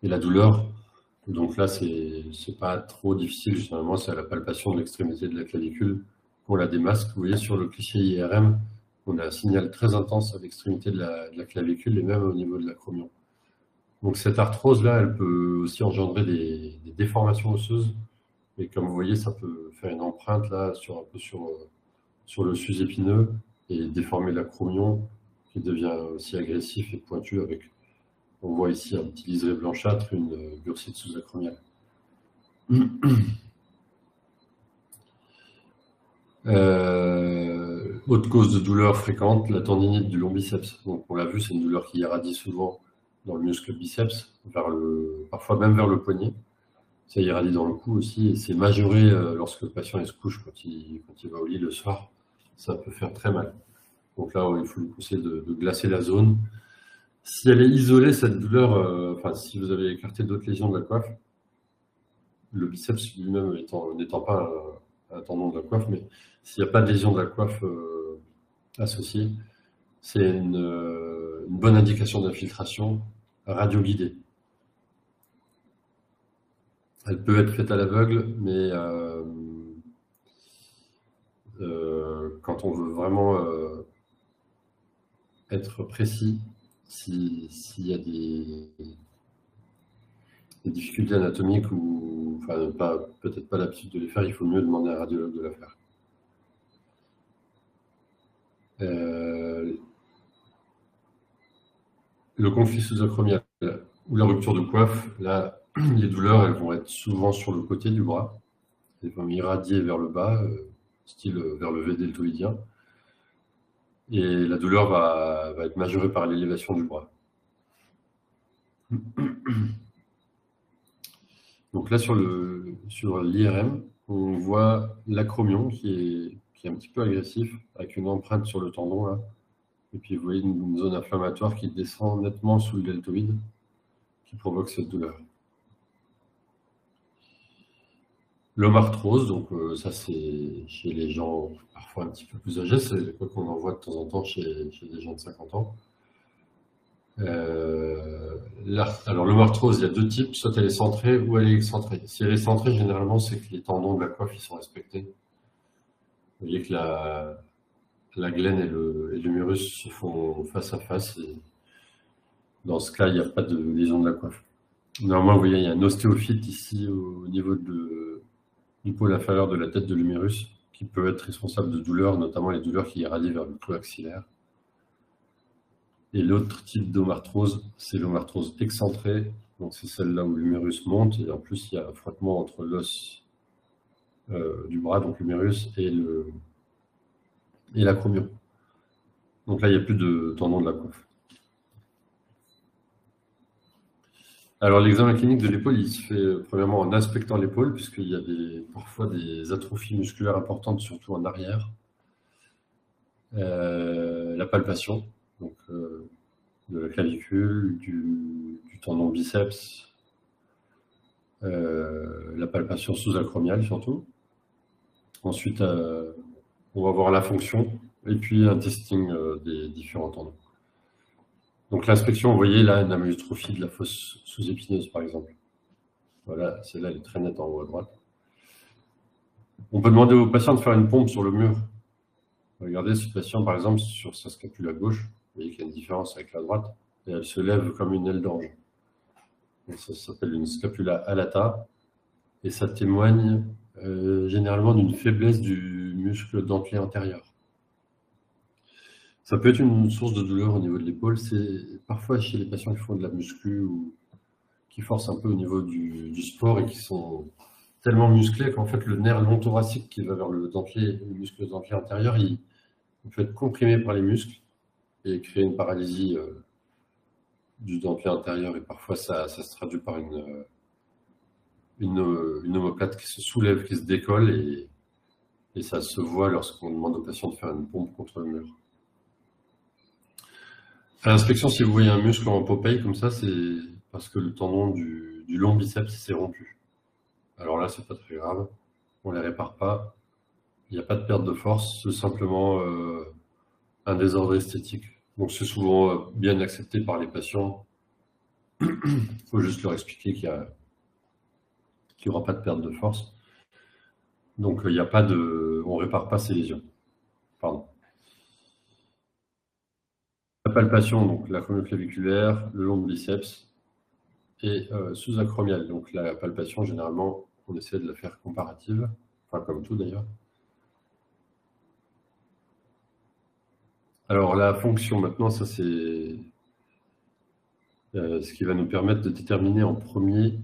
Et la douleur, donc là, c'est pas trop difficile, généralement c'est à la palpation de l'extrémité de la clavicule qu'on la démasque. Vous voyez sur le cliché IRM, on a un signal très intense à l'extrémité de la clavicule et même au niveau de l'acromion. Donc cette arthrose-là, elle peut aussi engendrer des déformations osseuses. Et comme vous voyez, ça peut faire une empreinte là, un peu sur le sus-épineux et déformer l'acromion qui devient aussi agressif et pointu avec, on voit ici un petit liseré blanchâtre, une bursite sous-acromiale. Autre cause de douleur fréquente, la tendinite du long biceps. Donc on l'a vu, c'est une douleur qui irradie souvent dans le muscle biceps, parfois même vers le poignet. Ça irradie dans le cou aussi, et c'est majoré lorsque le patient se couche quand il va au lit le soir. Ça peut faire très mal. Donc là, il faut lui pousser de glacer la zone. Si elle est isolée, cette douleur, si vous avez écarté d'autres lésions de la coiffe, le biceps lui-même n'étant pas un tendon de la coiffe, mais s'il n'y a pas de lésion de la coiffe associée, c'est une bonne indication d'infiltration radioguidée. Elle peut être faite à l'aveugle, mais quand on veut vraiment être précis, s'il y a des difficultés anatomiques ou enfin, peut-être pas l'habitude de les faire, il faut mieux demander à un radiologue de la faire. Le conflit sous-acromial ou la rupture de coiffe, là, les douleurs elles vont être souvent sur le côté du bras. Elles vont irradier vers le bas, style vers le V deltoïdien. Et la douleur va être majorée par l'élévation du bras. Donc là, sur l'IRM, on voit l'acromion qui est un petit peu agressif, avec une empreinte sur le tendon, là. Et puis vous voyez une zone inflammatoire qui descend nettement sous le deltoïde, qui provoque cette douleur. L'omarthrose, donc ça c'est chez les gens parfois un petit peu plus âgés, c'est quoi qu'on en voit de temps en temps chez des gens de 50 ans. Alors l'omarthrose, il y a deux types, soit elle est centrée ou elle est excentrée. Si elle est centrée, généralement c'est que les tendons de la coiffe ils sont respectés. Vous voyez que la glène et l'humérus se font face à face. Et dans ce cas, il n'y a pas de lésion de la coiffe. Normalement, vous voyez, il y a un ostéophyte ici au niveau du pôle inférieur de la tête de l'humérus qui peut être responsable de douleurs, notamment les douleurs qui irradient vers le clou axillaire. Et l'autre type d'omarthrose, c'est l'omarthrose excentrée. Donc c'est celle-là où l'humérus monte et en plus il y a un frottement entre l'os du bras, donc l'humérus, et l'acromion. Donc là, il n'y a plus de tendon de la coiffe. Alors l'examen clinique de l'épaule, il se fait premièrement en inspectant l'épaule, puisqu'il y a parfois des atrophies musculaires importantes, surtout en arrière. La palpation, donc de la clavicule, du tendon biceps, la palpation sous-acromiale surtout. Ensuite, on va voir la fonction et puis un testing des différents tendons. Donc l'inspection, vous voyez là une amyotrophie de la fosse sous-épineuse par exemple. Voilà, celle-là elle est très nette en haut à droite. On peut demander au patient de faire une pompe sur le mur. Regardez ce patient par exemple sur sa scapula gauche, vous voyez qu'il y a une différence avec la droite, et elle se lève comme une aile d'ange. Ça s'appelle une scapula alata, et ça témoigne généralement d'une faiblesse du muscle dentelé antérieur. Ça peut être une source de douleur au niveau de l'épaule. C'est parfois chez les patients qui font de la muscu ou qui forcent un peu au niveau du sport et qui sont tellement musclés qu'en fait le nerf long thoracique qui va vers le muscle dentelé antérieur, il peut être comprimé par les muscles et créer une paralysie du dentelé antérieur. Et parfois ça se traduit par une omoplate qui se soulève, qui se décolle et ça se voit lorsqu'on demande au patient de faire une pompe contre le mur. À l'inspection, si vous voyez un muscle en Popeye comme ça, c'est parce que le tendon du long biceps s'est rompu. Alors là, c'est pas très grave, on les répare pas, il n'y a pas de perte de force, c'est simplement un désordre esthétique. Donc c'est souvent bien accepté par les patients. Il faut juste leur expliquer qu'il n'y aura pas de perte de force. Donc il n'y a pas on répare pas ces lésions. Pardon. La palpation, donc l'acromioclaviculaire, le long de biceps et sous-acromial. Donc la palpation, généralement, on essaie de la faire comparative, enfin comme tout d'ailleurs. Alors la fonction maintenant, ça c'est ce qui va nous permettre de déterminer en premier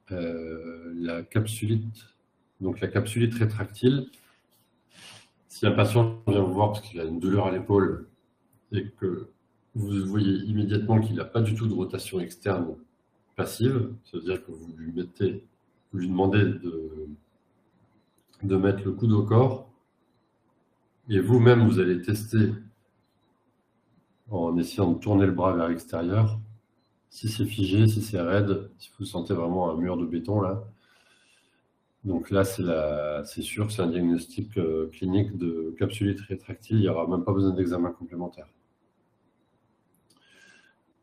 la capsulite. Donc la capsulite rétractile, si un patient vient vous voir parce qu'il a une douleur à l'épaule et que vous voyez immédiatement qu'il n'a pas du tout de rotation externe passive, c'est-à-dire que vous lui demandez de mettre le coude au corps, et vous-même vous allez tester en essayant de tourner le bras vers l'extérieur, si c'est figé, si c'est raide, si vous sentez vraiment un mur de béton là. Donc là, c'est sûr, c'est un diagnostic clinique de capsulite rétractile, il n'y aura même pas besoin d'examen complémentaire.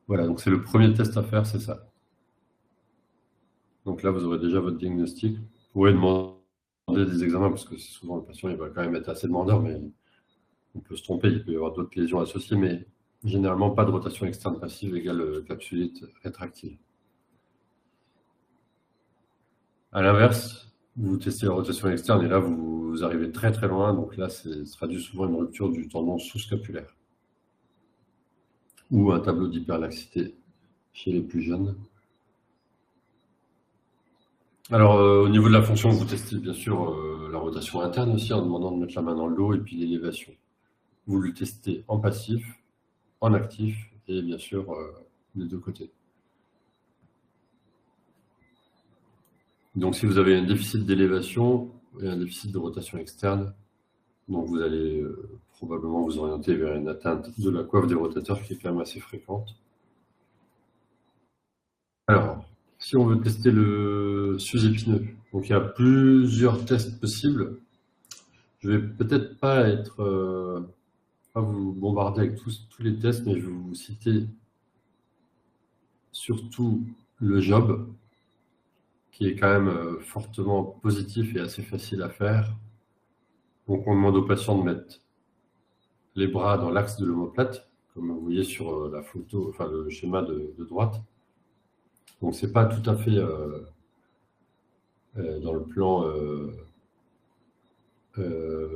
Voilà, donc c'est le premier test à faire, c'est ça. Donc là, vous aurez déjà votre diagnostic. Vous pourrez demander des examens, parce que souvent le patient il va quand même être assez demandeur, mais on peut se tromper, il peut y avoir d'autres lésions associées, mais généralement pas de rotation externe passive égale capsulite rétractive. À l'inverse, vous testez la rotation externe et là vous arrivez très très loin, donc là ça se traduit souvent une rupture du tendon sous-scapulaire ou un tableau d'hyperlaxité chez les plus jeunes. Alors au niveau de la fonction, vous testez bien sûr la rotation interne aussi en demandant de mettre la main dans le dos et puis l'élévation. Vous le testez en passif, en actif et bien sûr des deux côtés. Donc si vous avez un déficit d'élévation et un déficit de rotation externe, donc vous allez probablement vous orienter vers une atteinte de la coiffe des rotateurs qui est quand même assez fréquente. Alors, si on veut tester le sus-épineux, donc il y a plusieurs tests possibles. Je vais peut-être pas vous bombarder avec tous les tests, mais je vais vous citer surtout le job, qui est quand même fortement positif et assez facile à faire. Donc on demande au patient de mettre les bras dans l'axe de l'omoplate, comme vous voyez sur la photo, enfin le schéma de droite. Donc c'est pas tout à fait dans le plan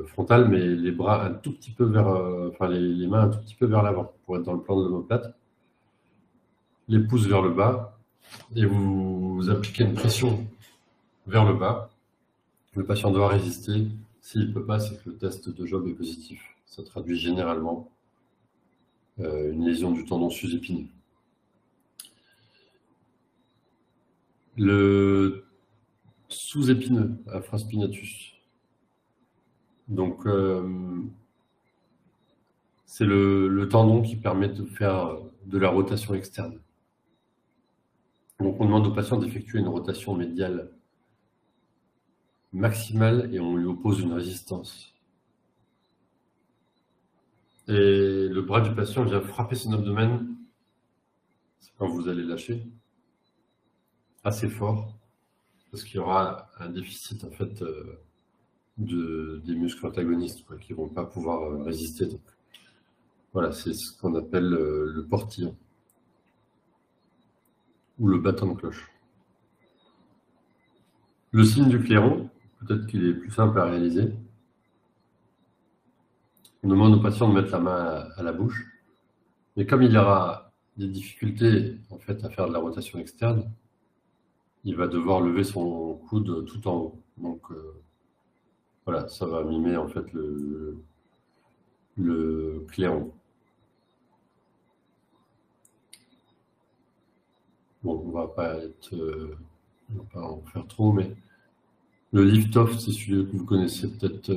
frontal, mais les bras un tout petit peu vers, enfin les mains un tout petit peu vers l'avant pour être dans le plan de l'omoplate. Les pouces vers le bas et vous appliquez une pression vers le bas. Le patient doit résister. S'il ne peut pas, c'est que le test de Job est positif. Ça traduit généralement une lésion du tendon sus-épineux. Le sous-épineux, infraspinatus. Donc, c'est le tendon qui permet de faire de la rotation externe. Donc, on demande au patient d'effectuer une rotation médiale maximale et on lui oppose une résistance. Et le bras du patient vient frapper son abdomen, c'est quand vous allez lâcher, assez fort, parce qu'il y aura un déficit en fait des muscles antagonistes qui ne vont pas pouvoir résister. Donc, voilà, c'est ce qu'on appelle le portillon ou le battant de cloche. Le signe du clairon, peut-être qu'il est plus simple à réaliser. On demande au patient de mettre la main à la bouche, mais comme il aura des difficultés en fait à faire de la rotation externe, il va devoir lever son coude tout en haut. Donc voilà, ça va mimer en fait le clairon. Bon, on va pas en faire trop, mais le lift-off, c'est celui que vous connaissez peut-être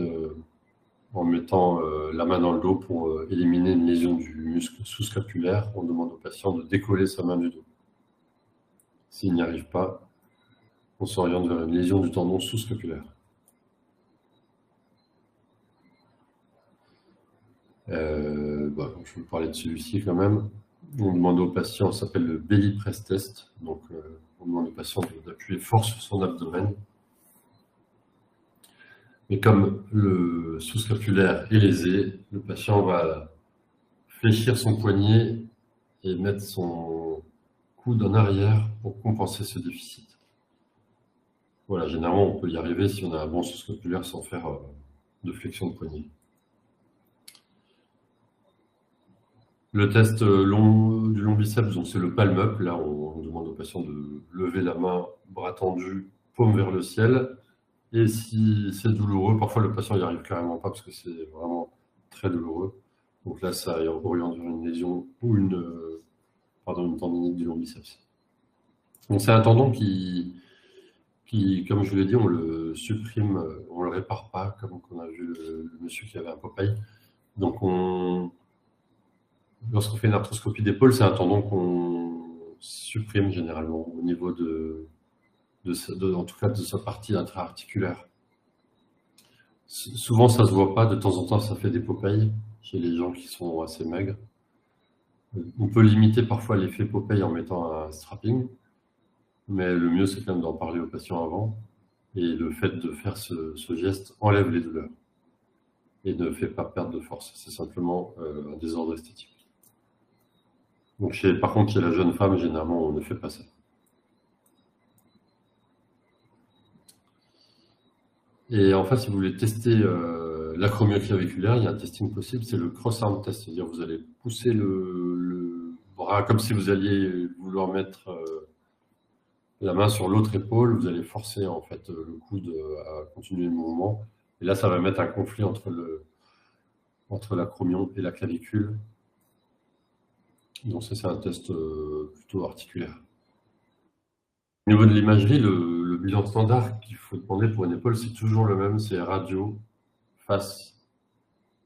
en mettant la main dans le dos pour éliminer une lésion du muscle sous-scapulaire. On demande au patient de décoller sa main du dos. S'il n'y arrive pas, on s'oriente vers une lésion du tendon sous-scapulaire. Je vais vous parler de celui-ci quand même. On demande au patient, ça s'appelle le belly press test. Donc, on demande au patient d'appuyer fort sur son abdomen. Mais comme le sous-scapulaire est lésé, le patient va fléchir son poignet et mettre son coude en arrière pour compenser ce déficit. Voilà, généralement, on peut y arriver si on a un bon sous-scapulaire sans faire de flexion de poignet. Le test du long biceps, donc c'est le palm up. Là, on demande au patient de lever la main, bras tendu, paume vers le ciel. Et si c'est douloureux, parfois le patient n'y arrive carrément pas parce que c'est vraiment très douloureux. Donc là, ça oriente vers une lésion ou une tendinite du long biceps. Donc c'est un tendon qui, comme je vous l'ai dit, on le supprime, on le répare pas, comme on a vu le monsieur qui avait un Popeye. Donc lorsqu'on fait une arthroscopie d'épaule, c'est un tendon qu'on supprime généralement au niveau en tout cas de sa partie intra-articulaire. Souvent, ça ne se voit pas. De temps en temps, ça fait des Popeyes chez les gens qui sont assez maigres. On peut limiter parfois l'effet Popeye en mettant un strapping, mais le mieux, c'est quand même d'en parler au patient avant. Et le fait de faire ce geste enlève les douleurs et ne fait pas perdre de force. C'est simplement un désordre esthétique. Donc par contre, chez la jeune femme, généralement, on ne fait pas ça. Et enfin, si vous voulez tester l'acromio claviculaire, il y a un testing possible, c'est le cross-arm test. C'est-à-dire vous allez pousser le bras comme si vous alliez vouloir mettre la main sur l'autre épaule. Vous allez forcer en fait le coude à continuer le mouvement. Et là, ça va mettre un conflit entre l'acromion et la clavicule. Donc ça, c'est un test plutôt articulaire. Au niveau de l'imagerie, le bilan standard qu'il faut demander pour une épaule, c'est toujours le même, c'est radio, face,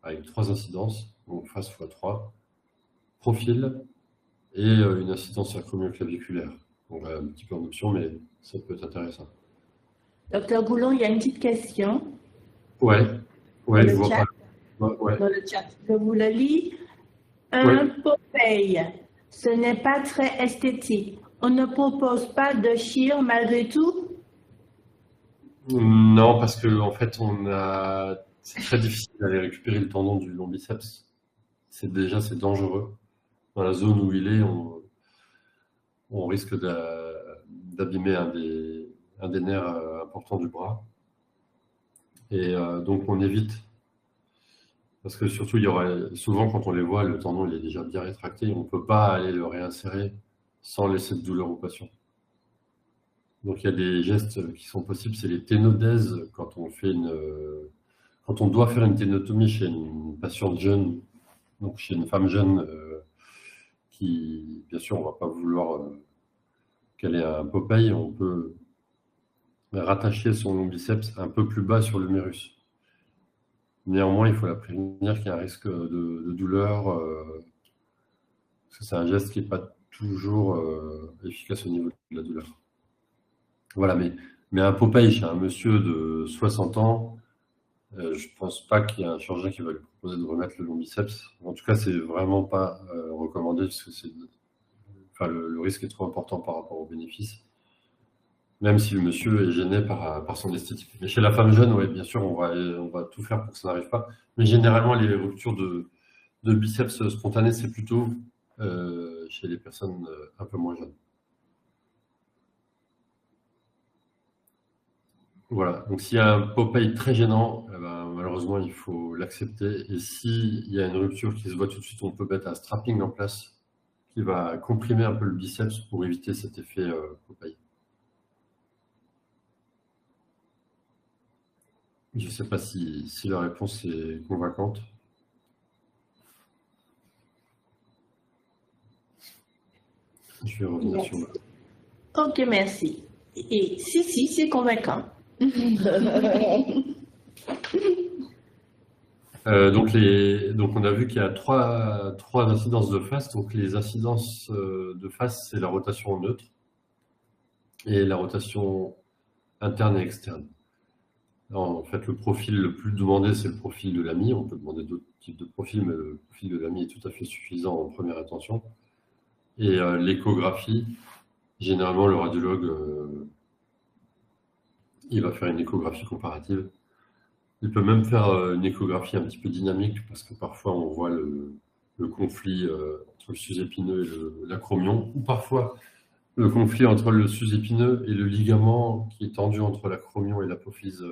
avec 3 incidences, donc face x 3, profil et une incidence acromioclaviculaire. Donc un petit peu en option, mais ça peut être intéressant. Docteur Boulon, il y a une petite question. Ouais, Dans je vois chat. pas. Ouais. Dans le chat. Je vous le lis. Un Popeye, ce n'est pas très esthétique. On ne propose pas de chir malgré tout? Non, parce que en fait, c'est très difficile d'aller récupérer le tendon du long biceps. C'est dangereux. Dans la zone où il est, on risque d'abîmer un des nerfs importants du bras. Et donc on évite. Parce que surtout, souvent quand on les voit, le tendon il est déjà bien rétracté et on ne peut pas aller le réinsérer sans laisser de douleur au patient. Donc il y a des gestes qui sont possibles, c'est les ténodèses quand on doit faire une ténotomie chez une patiente jeune, donc chez une femme jeune qui, bien sûr, on ne va pas vouloir qu'elle ait un Popeye, on peut rattacher son long biceps un peu plus bas sur l'humérus. Néanmoins, il faut la prévenir qu'il y a un risque de douleur, parce que c'est un geste qui n'est pas toujours efficace au niveau de la douleur. Voilà, mais un Popeye chez un monsieur de 60 ans, je ne pense pas qu'il y ait un chirurgien qui va lui proposer de remettre le long biceps. En tout cas, c'est vraiment pas recommandé, parce que le risque est trop important par rapport aux bénéfices, même si le monsieur est gêné par son esthétique. Mais chez la femme jeune, oui, bien sûr, on va tout faire pour que ça n'arrive pas. Mais généralement, les ruptures de biceps spontanées, c'est plutôt chez les personnes un peu moins jeunes. Voilà, donc s'il y a un Popeye très gênant, malheureusement, il faut l'accepter. Et s'il y a une rupture qui se voit tout de suite, on peut mettre un strapping en place qui va comprimer un peu le biceps pour éviter cet effet Popeye. Je ne sais pas si la réponse est convaincante. Je vais revenir sur le... Ok, merci. Et si, c'est convaincant. Donc on a vu qu'il y a trois incidences de face. Donc les incidences de face, c'est la rotation neutre et la rotation interne et externe. Alors, en fait, le profil le plus demandé, c'est le profil de l'AMI. On peut demander d'autres types de profils, mais le profil de l'AMI est tout à fait suffisant en première intention. Et l'échographie, généralement, le radiologue, il va faire une échographie comparative. Il peut même faire une échographie un petit peu dynamique, parce que parfois, on voit le conflit entre le sus-épineux et l'acromion, ou parfois le conflit entre le sus-épineux et le ligament qui est tendu entre l'acromion et l'apophyse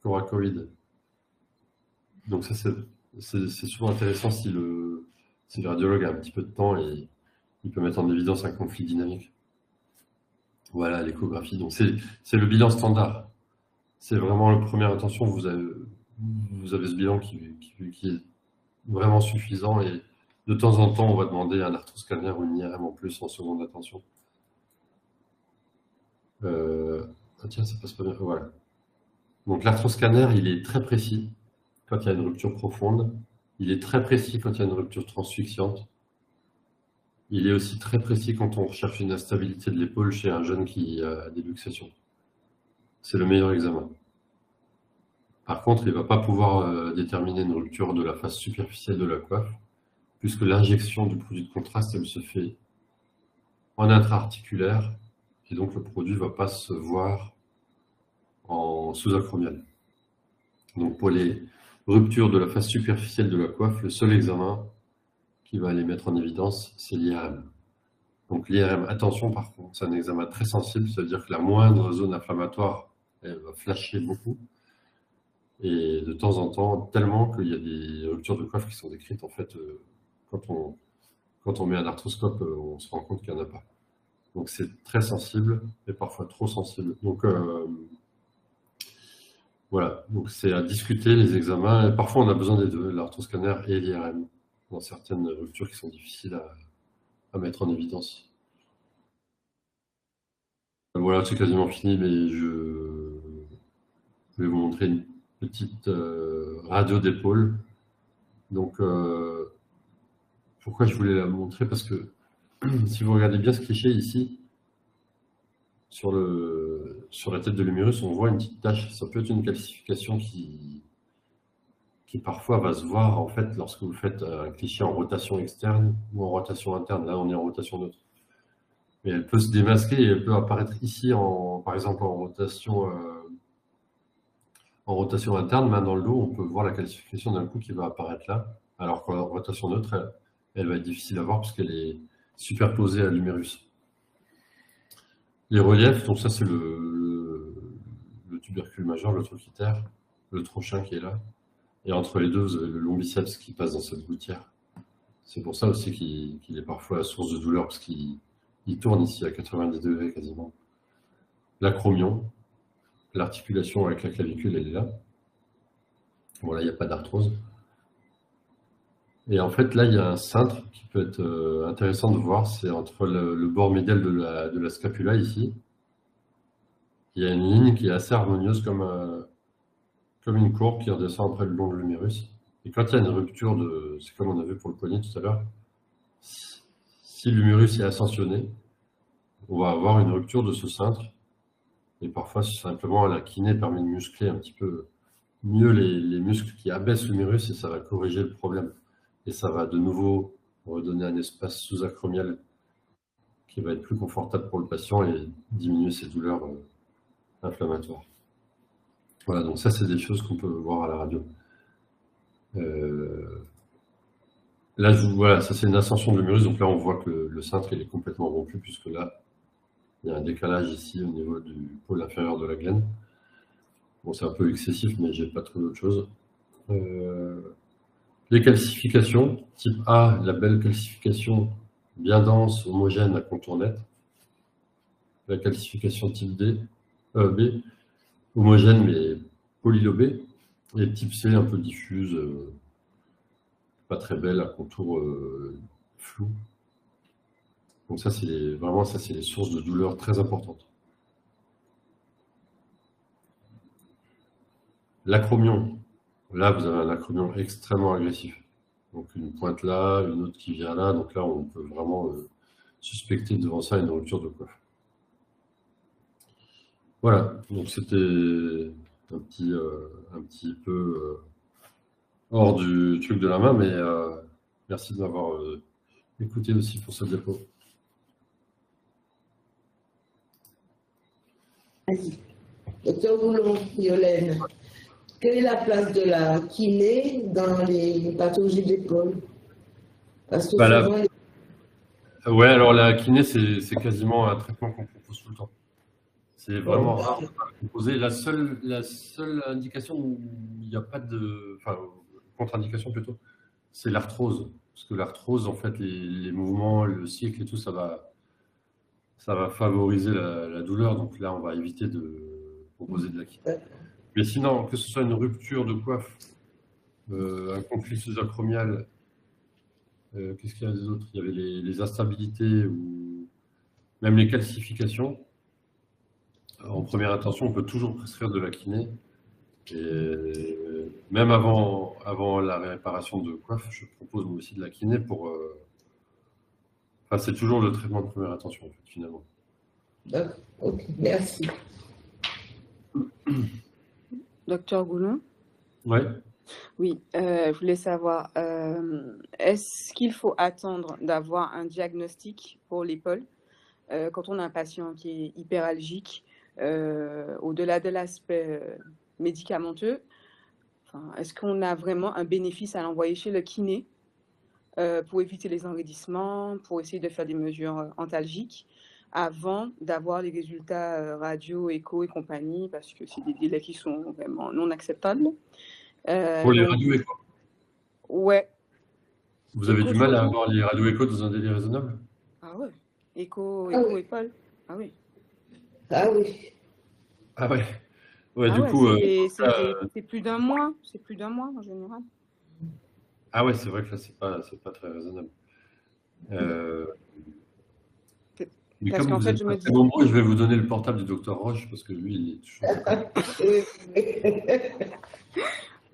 coracoïde. Donc ça, c'est souvent intéressant si le radiologue a un petit peu de temps et il peut mettre en évidence un conflit dynamique. Voilà l'échographie. Donc c'est le bilan standard. C'est vraiment la première intention. Vous avez ce bilan qui est vraiment suffisant, et de temps en temps, on va demander un arthroscanner ou une IRM en plus en seconde intention. Ah tiens, ça passe pas bien. Voilà. Donc l'arthroscanner, il est très précis quand il y a une rupture profonde. Il est très précis quand il y a une rupture transfixiante. Il est aussi très précis quand on recherche une instabilité de l'épaule chez un jeune qui a des luxations. C'est le meilleur examen. Par contre, il ne va pas pouvoir déterminer une rupture de la face superficielle de la coiffe, puisque l'injection du produit de contraste, elle se fait en intra-articulaire, et donc le produit ne va pas se voir en sous-acromial. Donc pour les ruptures de la face superficielle de la coiffe, le seul examen qui va les mettre en évidence, c'est l'IRM. Donc l'IRM, attention par contre, c'est un examen très sensible, ça veut dire que la moindre zone inflammatoire, elle va flasher beaucoup. Et de temps en temps, tellement qu'il y a des ruptures de coiffe qui sont décrites, en fait, quand on met un arthroscope, on se rend compte qu'il n'y en a pas. Donc c'est très sensible, et parfois trop sensible. Donc voilà, donc c'est à discuter les examens. Et parfois on a besoin des deux, l'arthroscanner et l'IRM, dans certaines ruptures qui sont difficiles à mettre en évidence. Voilà, c'est quasiment fini, mais je vais vous montrer une petite radio d'épaule. Donc, pourquoi je voulais la montrer? Parce que si vous regardez bien ce cliché ici, sur la tête de l'humérus, on voit une petite tache. Ça peut être une calcification qui parfois va se voir en fait lorsque vous faites un cliché en rotation externe ou en rotation interne. Là, on est en rotation neutre. Mais elle peut se démasquer et elle peut apparaître ici, par exemple en rotation interne, main dans le dos, on peut voir la calcification d'un coup qui va apparaître là, alors qu'en rotation neutre, elle va être difficile à voir parce qu'elle est superposée à l'humérus. Les reliefs, donc ça c'est le tubercule majeur, le trochitaire, le trochin qui est là, et entre les deux, vous avez le long biceps qui passe dans cette gouttière. C'est pour ça aussi qu'il est parfois source de douleur, parce qu'il tourne ici à 90 degrés quasiment. L'acromion, l'articulation avec la clavicule, elle est là. Voilà, il n'y a pas d'arthrose. Et en fait, là, il y a un cintre qui peut être intéressant de voir. C'est entre le bord médial de la scapula, ici. Il y a une ligne qui est assez harmonieuse, comme une courbe qui redescend après le long de l'humérus. Et quand il y a une rupture c'est comme on a vu pour le poignet tout à l'heure, si l'humérus est ascensionné, on va avoir une rupture de ce cintre. Et parfois, simplement, la kiné permet de muscler un petit peu mieux les muscles qui abaissent l'humérus et ça va corriger le problème. Et ça va de nouveau redonner un espace sous-acromial qui va être plus confortable pour le patient et diminuer ses douleurs inflammatoires. Voilà, donc ça, c'est des choses qu'on peut voir à la radio. Là, voilà, ça c'est une ascension de l'humérus, donc là, on voit que le cintre, il est complètement rompu, puisque là, il y a un décalage ici au niveau du pôle inférieur de la glène. Bon, c'est un peu excessif, mais j'ai pas trouvé autre chose. Les calcifications, type A, la belle calcification bien dense, homogène à contour net. La calcification type B, homogène mais polylobée. Et type C, un peu diffuse, pas très belle, à contour flou. Donc ça, c'est les sources de douleur très importantes. L'acromion. Là, vous avez un acromion extrêmement agressif. Donc une pointe là, une autre qui vient là. Donc là, on peut vraiment suspecter devant ça une rupture de coiffe. Voilà, donc c'était un petit peu hors du truc de la main, mais merci de m'avoir écouté aussi pour ce diapo. Vas-y. Docteur Boulon-Yolène, quelle est la place de la kiné dans les pathologies d'épaule? Parce que souvent, ouais, alors la kiné, c'est quasiment un traitement qu'on propose tout le temps. C'est vraiment rare de proposer. La seule indication où il n'y a pas de... Enfin, contre-indication plutôt, c'est l'arthrose. Parce que l'arthrose, en fait, les mouvements, le cycle et tout, ça va favoriser la douleur. Donc là, on va éviter de proposer de la kiné. Mais sinon, que ce soit une rupture de coiffe, un conflit sous-acromial, qu'est-ce qu'il y a des autres? Il y avait les instabilités ou même les calcifications. En première intention, on peut toujours prescrire de la kiné. Et même avant la réparation de coiffe, je propose moi aussi de la kiné pour... Enfin, c'est toujours le traitement de première intention, en fait, finalement. D'accord, ok, merci. Docteur Goulon? Oui. Oui, je voulais savoir, est-ce qu'il faut attendre d'avoir un diagnostic pour l'épaule quand on a un patient qui est hyperalgique, au-delà de l'aspect médicamenteux? Enfin, est-ce qu'on a vraiment un bénéfice à l'envoyer chez le kiné pour éviter les enraidissements, pour essayer de faire des mesures antalgiques avant d'avoir les résultats radio, écho et compagnie, parce que c'est des délais qui sont vraiment non acceptables. Pour les Donc, radios écho, ouais, vous avez écho du mal à surtout. avoir les radios écho dans un délai raisonnable? Ah ouais, écho, Ah écho, oui. épaule. Ah oui. Ah oui. Ah ouais. Ouais, Ah du ouais, coup, c'est plus d'un mois. C'est plus d'un mois en général. ah ouais, c'est vrai que là, c'est pas très raisonnable. Mais Parce comme qu'en vous fait, êtes je pas me très dis, nombreux, je vais vous donner le portable du docteur Roche parce que lui, il est toujours au cas. Oui,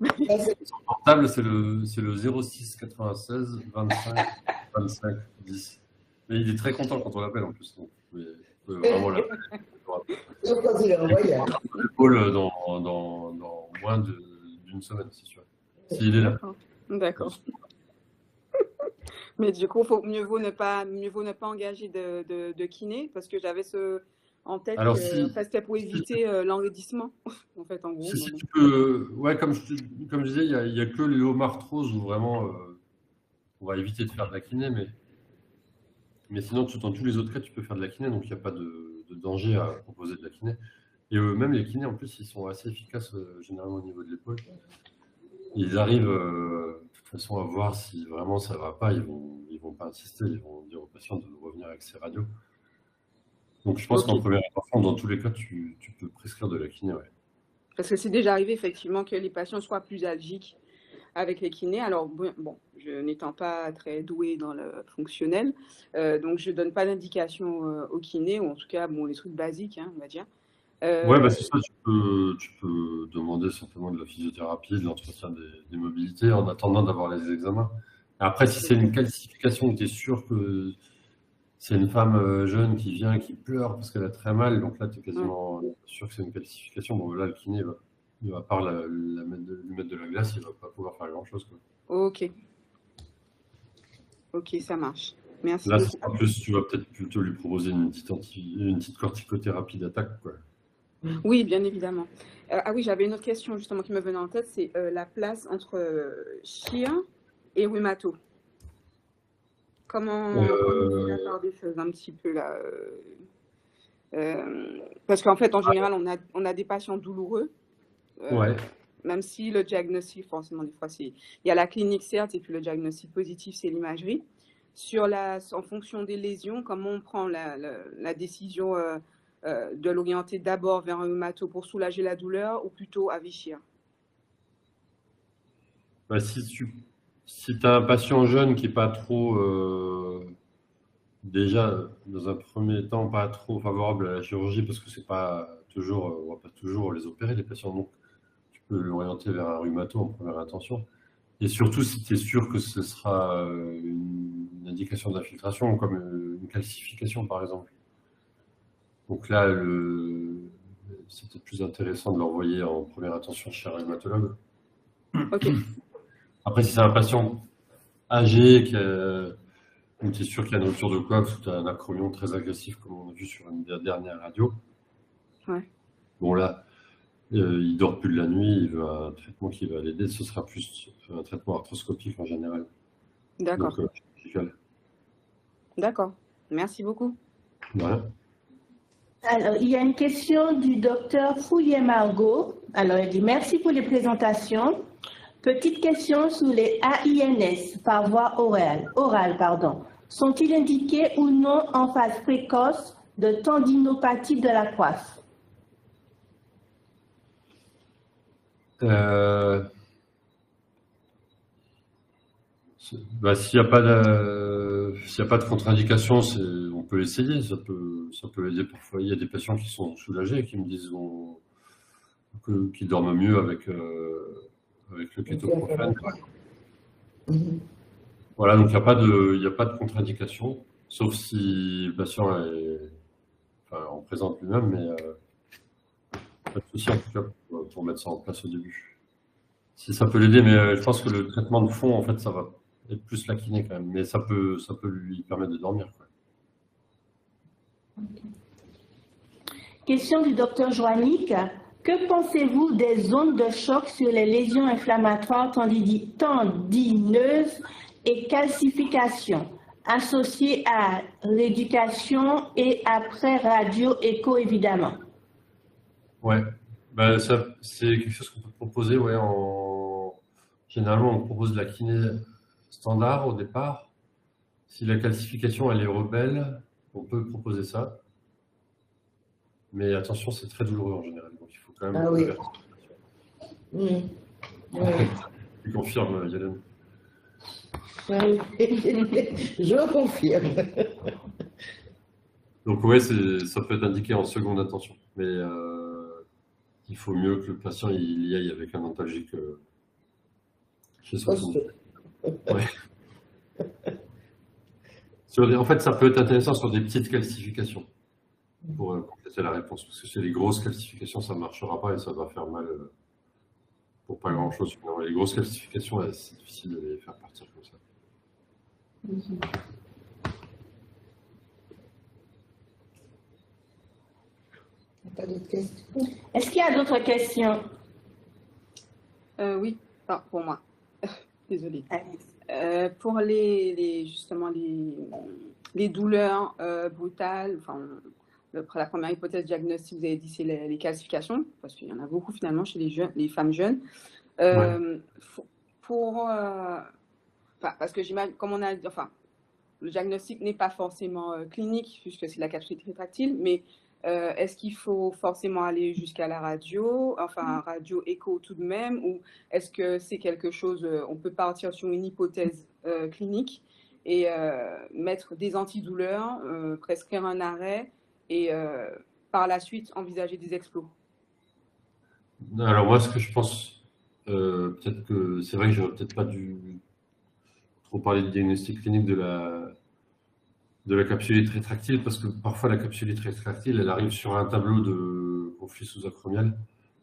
oui. Ça, c'est Son portable, c'est le 06 96 25 25 10. Mais il est très content quand on l'appelle en plus. Donc vous pouvez vraiment l'appeler. sauf quand il est en Il voyage. écoutera votre épaule dans moins d'une semaine, c'est sûr. S'il est là. d'accord, d'accord. Mais du coup, mieux vaut ne pas engager de kiné parce que j'avais en tête Alors que, en si, fait, c'était pour si, éviter l'enraidissement. En fait, en gros. si tu peux, ouais, comme je disais, il y a que l'omarthrose où vraiment on va éviter de faire de la kiné, mais sinon, dans tous les autres cas, tu peux faire de la kiné, donc il n'y a pas de danger à proposer de la kiné. Et même les kinés, en plus, ils sont assez efficaces généralement au niveau de l'épaule. Ils arrivent de toute façon à voir si vraiment ça ne va pas, ils vont pas insister, ils vont dire au patient de revenir avec ses radios. Donc je pense Ok. qu'en première intervention, dans tous les cas, tu peux prescrire de la kiné. Ouais. Parce que c'est déjà arrivé effectivement que les patients soient plus algiques avec les kinés. Alors, bon, je n'étant pas très douée dans le fonctionnel, donc je ne donne pas d'indication au kiné, ou en tout cas, bon, les trucs basiques, hein, on va dire. Ouais, bah Euh, c'est ça, tu peux demander simplement de la physiothérapie, de l'entretien des mobilités en attendant d'avoir les examens. Après, si c'est ok. une calcification où tu es sûr que c'est une femme jeune qui vient, qui pleure parce qu'elle a très mal, donc là, tu es Ouais. quasiment sûr que c'est une calcification. Bon, là, le kiné, à part lui mettre de la glace, il va pas pouvoir faire grand-chose, quoi. Ok, ok, ça marche. Merci Là, ce beaucoup. sera plus, tu vas peut-être plutôt lui proposer une petite corticothérapie d'attaque, quoi. Oui, bien évidemment. Ah oui, j'avais une autre question justement qui me venait en tête, c'est la place entre chien et rhumato. Comment c'est la Euh, part des choses un petit peu là parce qu'en fait, en général, on a des patients douloureux, ouais. même si le diagnostic, forcément, des fois, il y a la clinique, certes, et puis le diagnostic positif, c'est l'imagerie. En fonction des lésions, comment on prend la décision de l'orienter d'abord vers un rhumato pour soulager la douleur ou plutôt à Vichy? Bah, si tu as un patient jeune qui n'est pas trop, déjà, dans un premier temps, pas trop favorable à la chirurgie, parce que c'est pas toujours, on va pas toujours les opérer, les patients, donc tu peux l'orienter vers un rhumato en première intention. Et surtout, si tu es sûr que ce sera une indication d'infiltration, comme une calcification, par exemple. Donc là, c'est peut-être plus intéressant de l'envoyer en première intention chez un rhumatologue. Ok, Après, si c'est un patient âgé, où tu es sûr qu'il y a une rupture de coax, ou tu as un acromion très agressif, comme on a vu sur une dernière radio, ouais, bon là, il dort plus de la nuit, il veut un traitement qui va l'aider, ce sera plus un traitement arthroscopique en général. Donc, d'accord, chirurgical. d'accord. Merci beaucoup. Voilà. Alors, il y a une question du docteur Fouillet-Margot. Alors, il dit merci pour les présentations. Petite question sur les AINS par voie orale, pardon. Sont-ils indiqués ou non en phase précoce de tendinopathie de la coiffe? Euh, Bah, s'il y a pas de contre-indication, on peut essayer, ça peut aider parfois. Il y a des patients qui sont soulagés et qui me disent qu'ils dorment mieux avec le kétoprophène. Mhm. Voilà, donc il y a pas de contre-indication, sauf si le patient en présente lui-même, mais pas de souci en tout cas pour mettre ça en place au début. Si ça peut l'aider, mais je pense que le traitement de fond, en fait, ça va être plus la kiné quand même. Mais ça peut lui permettre de dormir, quoi. Question du docteur Joannick. Que pensez-vous des ondes de choc sur les lésions inflammatoires tendineuses et calcification associées à l'éducation et après radio-écho, évidemment? Ouais, bah, c'est quelque chose qu'on peut proposer. Ouais, généralement, on propose de la kiné standard au départ. Si la calcification elle est rebelle, on peut proposer ça. Mais attention, c'est très douloureux en général. Donc il faut quand même. Ah oui. Tu confirmes, Yolande? Je confirme. Donc ouais, ça peut être indiqué en seconde intention. Mais il faut mieux que le patient il y aille avec un antalgique chez son médecin. Ouais. En fait, ça peut être intéressant sur des petites calcifications pour compléter la réponse. Parce que sur les grosses calcifications, ça ne marchera pas et ça va faire mal pour pas grand-chose. Les grosses calcifications, c'est difficile de les faire partir comme ça. Pas d'autres questions? Est-ce qu'il y a d'autres questions? Oui, pour moi. Désolée. Allez. Pour justement les douleurs brutales, enfin, la première hypothèse diagnostique, vous avez dit, c'est les calcifications, parce qu'il y en a beaucoup finalement chez les femmes jeunes. Ouais. Parce que j'imagine, comme on a dit, enfin, le diagnostic n'est pas forcément clinique, puisque c'est la capsulite rétractile, mais est-ce qu'il faut forcément aller jusqu'à la radio, enfin radio-écho tout de même, ou est-ce que c'est quelque chose, on peut partir sur une hypothèse clinique et mettre des antidouleurs, prescrire un arrêt et par la suite envisager des explos? Alors moi, ce que je pense, peut-être que c'est vrai que j'aurais peut-être pas dû trop parler de diagnostic clinique de la capsulite rétractile, parce que parfois la capsulite rétractile, elle arrive sur un tableau de conflit sous-acromial.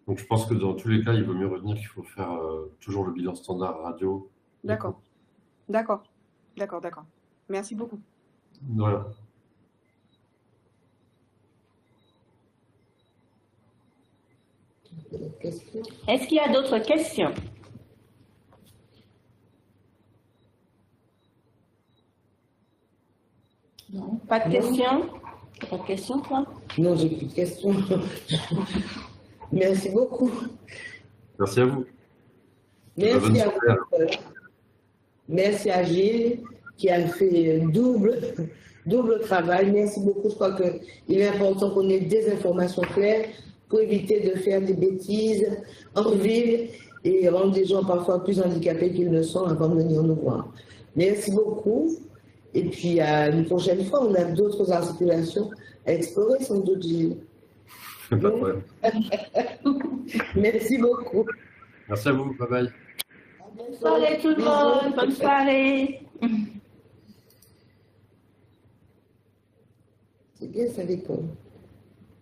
Donc je pense que dans tous les cas, il vaut mieux retenir qu'il faut faire toujours le bilan standard radio. D'accord. Merci beaucoup. Voilà. Est-ce qu'il y a d'autres questions? Non, pas de questions? Pas de questions, toi? Non, j'ai plus de questions. Merci beaucoup. Merci à vous. Merci à vous. Merci à Gilles qui a fait double travail. Merci beaucoup. Je crois qu'il est important qu'on ait des informations claires pour éviter de faire des bêtises en ville et rendre des gens parfois plus handicapés qu'ils ne sont avant de venir nous voir. Merci beaucoup. Et puis, une prochaine fois, on a d'autres articulations à explorer, sans doute, Gilles. Pas de problème. Merci beaucoup. Merci à vous. Bye bye. Bonne soirée tout le monde. Bonne soirée. C'est bien ça, l'école.